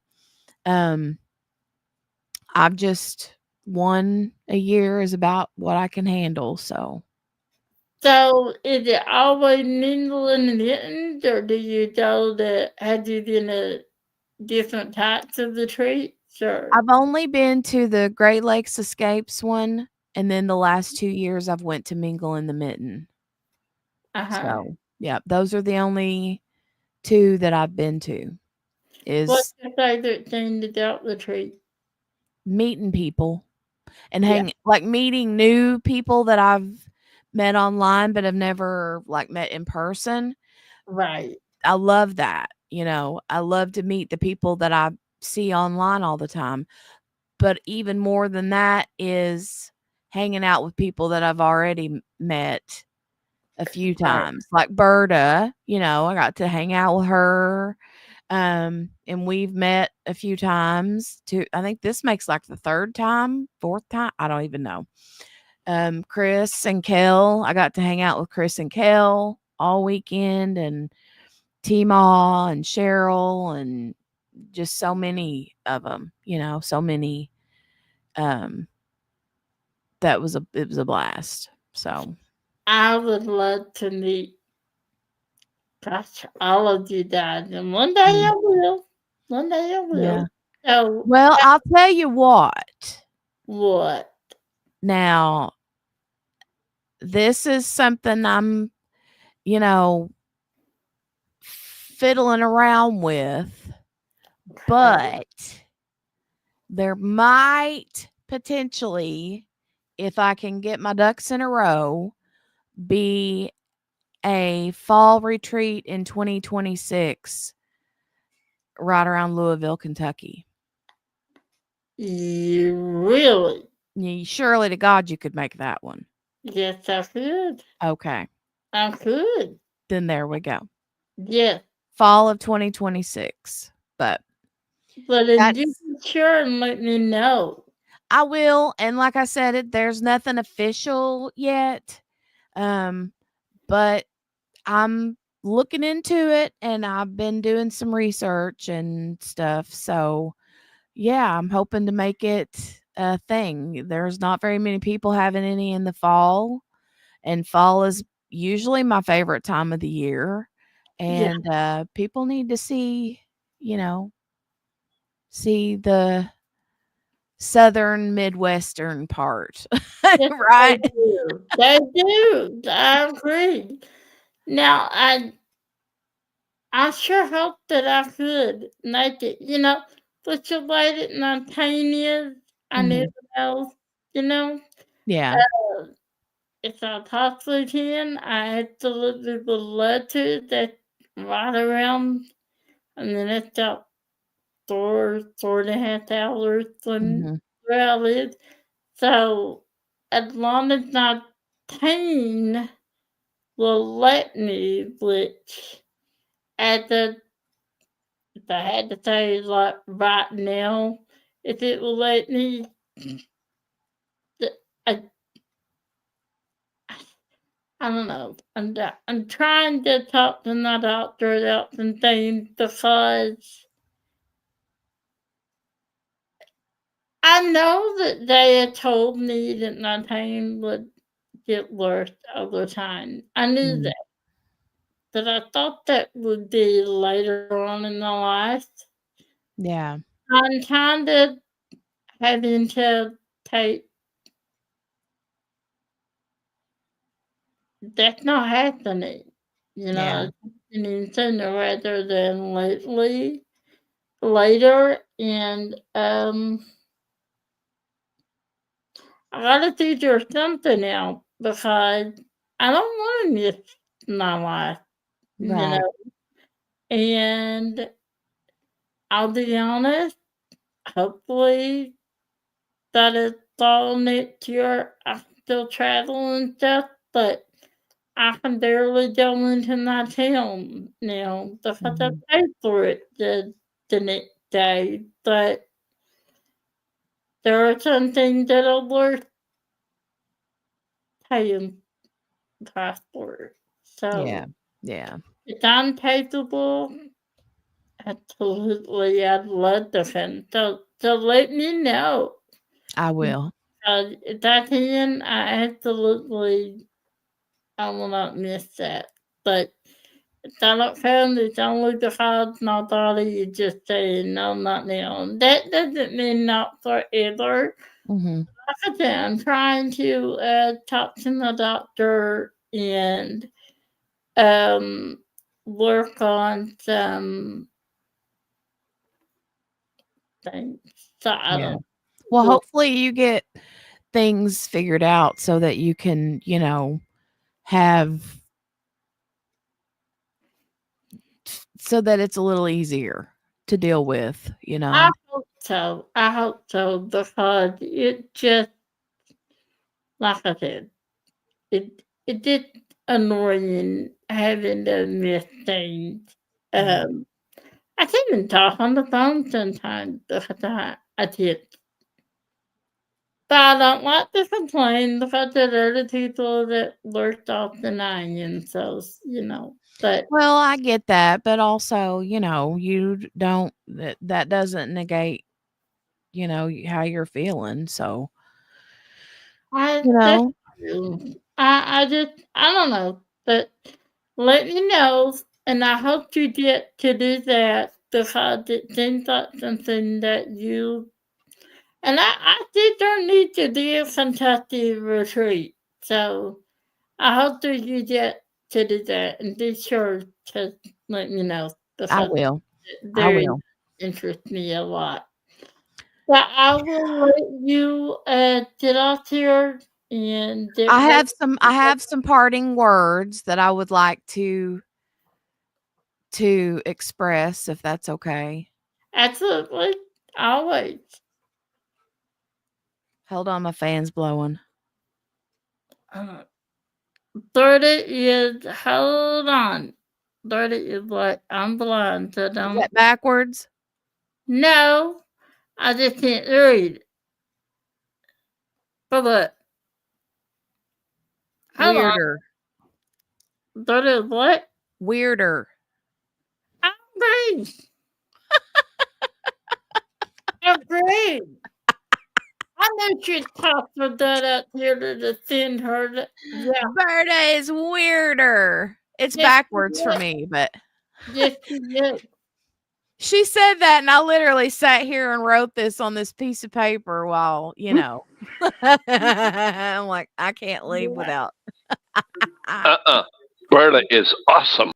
um, I've just 1 a year is about what I can handle, so So is it always mingling and mittens, or do you go to have you been to different types of retreats or I've only been to the Great Lakes Escapes one, and then the last 2 years I've went to Mingle in the Mitten. uh-huh. So, yeah, those are the only 2 that I've been to, What's is your favorite thing about retreat? meeting people and Yeah, meeting new people that I've met online but have never, met in person. right. I love that. I love to meet the people that I see online all the time. But even more than that is hanging out with people that I've already met a few Right. times. Like Berta, I got to hang out with her. And we've met a few times too. I think this makes like the 3rd time, 4th time. I don't even know. Chris and Kel, I got to hang out with Chris and Kel all weekend, and T-Ma and Cheryl, and just so many of them, so many. Um, it was a blast. So, I would love to meet, gosh, all of you guys, and one day mm, I will. One day I yeah. will. So, Well, I'll tell you what. what? Now, this is something I'm, you know, fiddling around with, Okay. but there might potentially, if I can get my ducks in a row, be a fall retreat in 2026 right around Louisville, Kentucky. You really? Surely to God you could make that one. Yes, I could. Okay. I could. Then there we go. Yes. Fall of 2026. But But then you that's be sure and let me know. I will, and like I said, there's nothing official yet. Um, but I'm looking into it, and I've been doing some research and stuff. So, yeah, I'm hoping to make it a thing. There's not very many people having any in the fall, and fall is usually my favorite time of the year. Yeah. And people need to you know, see the southern midwestern part, Yes, they right? do. They do. I agree. Now, I sure hope that I could make it. But you're late at 19 years. I never Mhm. know. You know, Yeah. uh, if I possibly can, I absolutely would love to. That's right around, and then it's about 4.5 hours from Mhm. where I live. So, as long as my team will let me, which at the if I had to say like right now, if it will let me, th- I, I don't know. I'm trying to talk to my doctor about some things because I know that they had told me that my pain would get worse over time. I knew Mhm. that, but I thought that would be later on in my life. Yeah. I'm kind of having to take that's not happening. Yeah. It's happening sooner rather than later, and I gotta figure something out because I don't want to miss my life, you Right. know. And I'll be honest, hopefully that is all next year. I can still travel and stuff, but I can barely go into my town now because I Mhm. paid for it the next day. But there are some things that are worth paying price for. Yeah. So Yeah. it's unpaidable. Absolutely, I'd love to come. So let me know. I will. If I can, I will not miss that. But if I don't come, it's only because my body is just saying no, not now. And that doesn't mean not forever. Mhm. Like I said, I'm trying to talk to my doctor and um, work on some things. So I Yeah. don't Well, look. hopefully you get things figured out so that you can, have so that it's a little easier to deal with, I hope so. I hope so because it just, like I said, it did annoying having to miss things. Mhm. Um, I can't even talk on the phone sometimes because I did. But I don't like to complain because there are other people that worked off the nine, and so But Well, I get that, but also, don't that doesn't negate, how you're feeling. So, you that's know, true. I don't know, but let me know, and I hope you get to do that because it seems like something that you and I think there needs to be a Kentucky retreat. So I hope that you get to do that and be sure to let me know I because will. it I very will. interests me a lot. But I will let you get off here and get ready. I have some parting words that I would like to express if that's okay. Absolutely. Always. Hold on, my fan's blowing. Uh, 30 is, hold on. 30 is what? I'm blind, so Is don't. that backwards? No, I just can't read. But look, hold on. Weirder. 30 is what? Weirder. I'm green. I'm green. I knew she'd talk for that up here to defend her. Yeah, Berta is weirder. It's yes, she backwards for did. me, but Yes, she did. she said that, and I literally sat here and wrote this on this piece of paper while, I'm like, I can't leave Yeah. without. Uh-uh. Berta is awesome.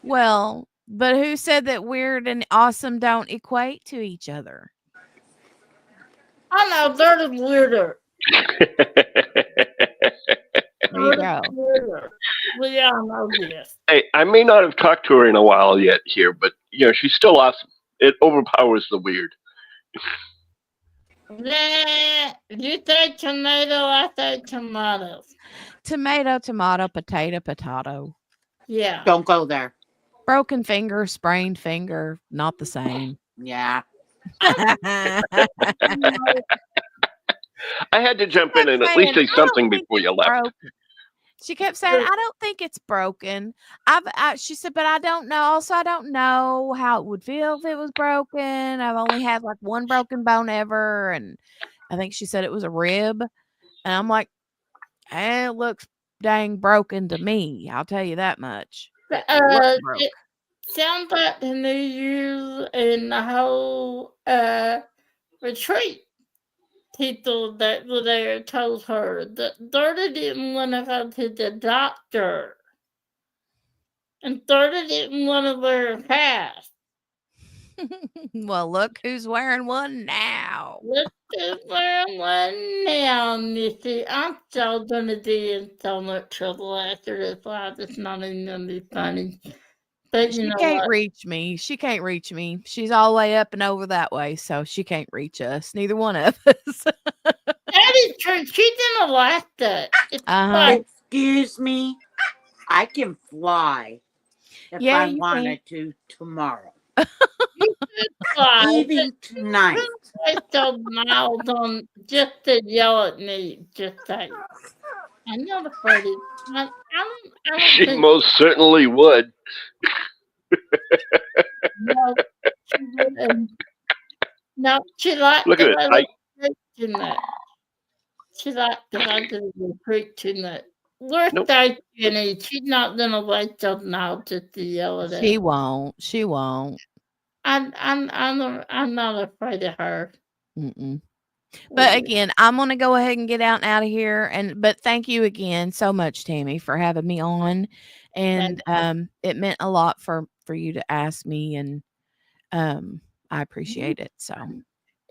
Well, but who said that weird and awesome don't equate to each other? I know, Dirt is weirder. There you Dirt is go. weirder. We all know this. Hey, I may not have talked to her in a while yet here, but she's still awesome. It overpowers the weird. Nah, you say tomato, I say tomatoes. Tomato, tomato, potato, potato. Yeah. Don't go there. Broken finger, sprained finger, not the same. Yeah. You know, I had to jump in Kept and at least saying, say "I don't something think before it's you left. broken." She kept saying, the- "I don't think it's broken." She said, "But I don't know. Also, I don't know how it would feel if it was broken. I've only had like one broken bone ever, and I think she said it was a rib." And I'm like, "It looks dang broken to me. I'll tell you that much. It looks broke." it sounds like the New Year's and the whole retreat. people that were there told her that Dorothy didn't want to go to the doctor. And Dorothy didn't want to wear a mask. Well, look who's wearing one now. Look who's wearing one now, Missy. I'm so gonna be in so much trouble after this live. It's not even gonna be funny. But you She know can't what? reach me. She can't reach me. She's all the way up and over that way, so she can't reach us. Neither one of us. That is true. She didn't like that. It's Uh-huh. like, Excuse me. I can fly if Yeah, I you can. wanted to tomorrow. you could fly, but Even you tonight. couldn't waste so miles on just to yell at me. Just say, I'm not afraid of. I don't She think. most certainly would. No, she wouldn't. No, she liked Look the at it. way we preach too much. She liked the way that we preach too much. Where's Nope. that Jenny? She's not gonna wait till now just to yell at She us. won't. She won't. I'm not afraid of her. Mm-mm. But again, I'm gonna go ahead and get out of here. But thank you again so much, Tammy, for having me on. And it meant a lot for you to ask me, and I appreciate it. So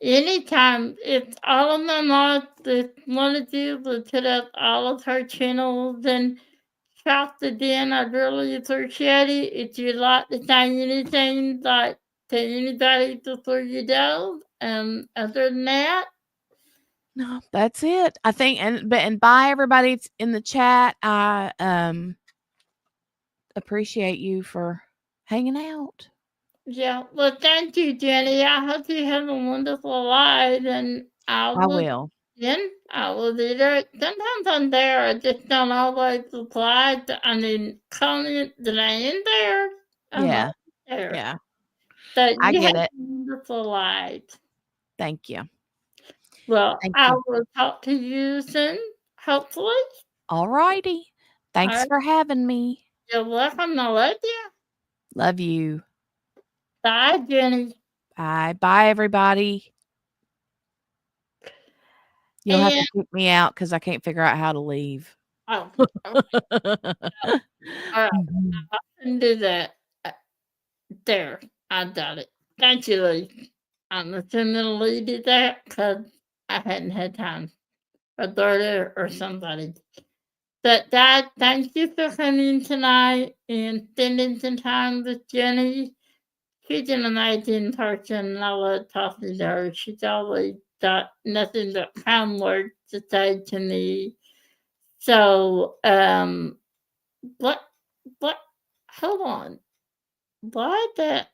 Anytime, if all of my moms that wanted to would put up all of her channels and shout it in, I'd really appreciate it. If you'd like to say anything like to anybody before you go, other than that, no, that's it. I think and bye everybody that's in the chat. I appreciate you for hanging out. yeah. Well, thank you, Jenny. I hope you have a wonderful life, and I will. Then I will be there. Sometimes I'm there. I just don't always reply. I mean, comment that I am there. I'm Yeah. always there. Yeah. But I you get have it. a wonderful life. Thank you. Well, Thank I you. will talk to you soon, hopefully. All righty. Thanks right. for having me. You're welcome. I love you. Love you. Bye, Jenny. Bye. Bye, everybody. You'll have to And kick me out because I can't figure out how to leave. oh, okay. All right. I can do that. There, I got it. Thank you, Lee. I'm assuming Lee did that because I hadn't had time. Or Dorothy or somebody. But Dad, thank you for coming tonight and spending some time with Jenny. She's an amazing person. I love talking to her. She's always got nothing but kind words to say to me. So, what, hold on. Why that?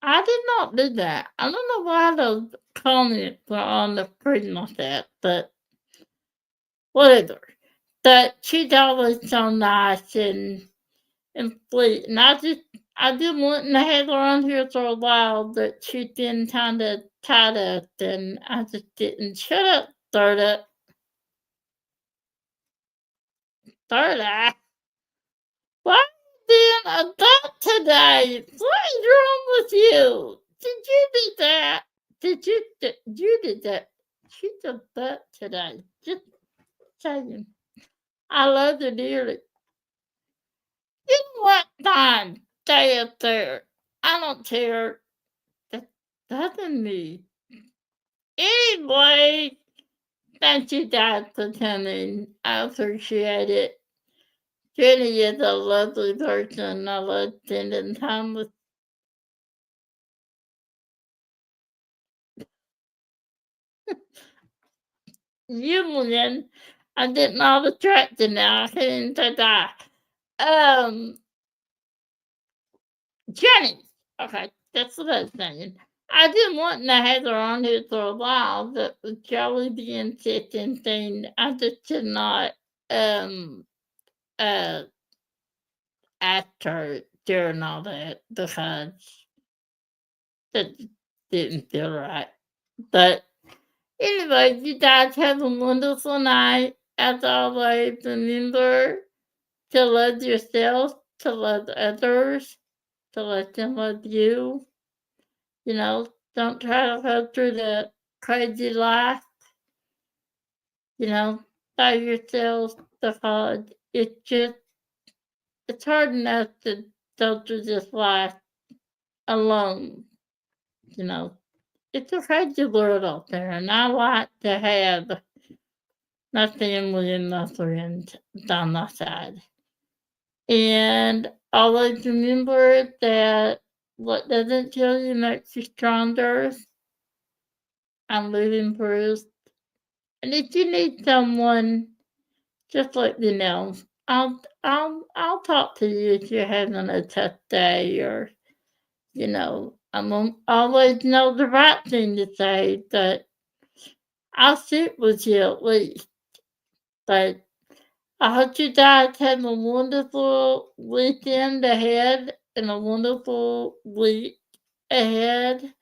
I did not do that. I don't know why those comments were on the screen like that, but whatever. But she's always so nice and sweet. And I did want to have her on here for a while, but she's been kind of tied up, and I just didn't. Shut up, Thirda. Thirda. Why are you being a butt today? What is wrong with you? Did you do that? You did that? She's a butt today. Just saying. I love her dearly. You know what? Fine. Stay up there. I don't care. That doesn't me. Anyway, thank you guys for coming. I appreciate it. Jenny is a lovely person. I love spending time with Julian. I'm getting all distracted now. I can't even say that. Jenny. Okay, that's what I was saying. I didn't want to have her on here for a while, but with Joey being sick and things, I just could not uh ask her during all that because it didn't feel right. But anyway, you guys have a wonderful night. As always, remember to love yourself, to love others, to let them love you. You know, Don't try to go through the crazy life, by yourself, because it's hard enough to go through this life alone, you know. It's a crazy world out there, and I like to have my family and my friends by my side. And always remember that what doesn't kill you makes you stronger. I'm living proof. And if you need someone, just let me know. I'll talk to you if you're having a tough day, or I won't always know the right thing to say, but I'll sit with you at least. But I hope you guys have a wonderful weekend ahead and a wonderful week ahead.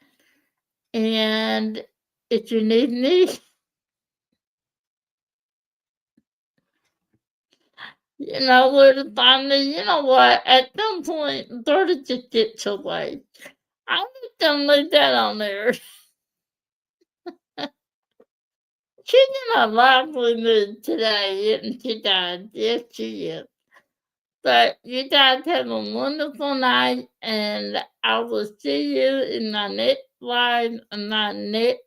And if you need me, you know where to find me. You know what? At some point, Berta just gets away. I'm just gonna leave that on there. She's in a lively mood today, isn't she, guys? Yes, she is. But you guys have a wonderful night, and I will see you in my next live and my next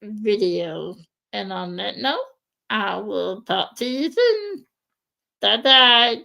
video. And on that note, I will talk to you soon. Bye bye.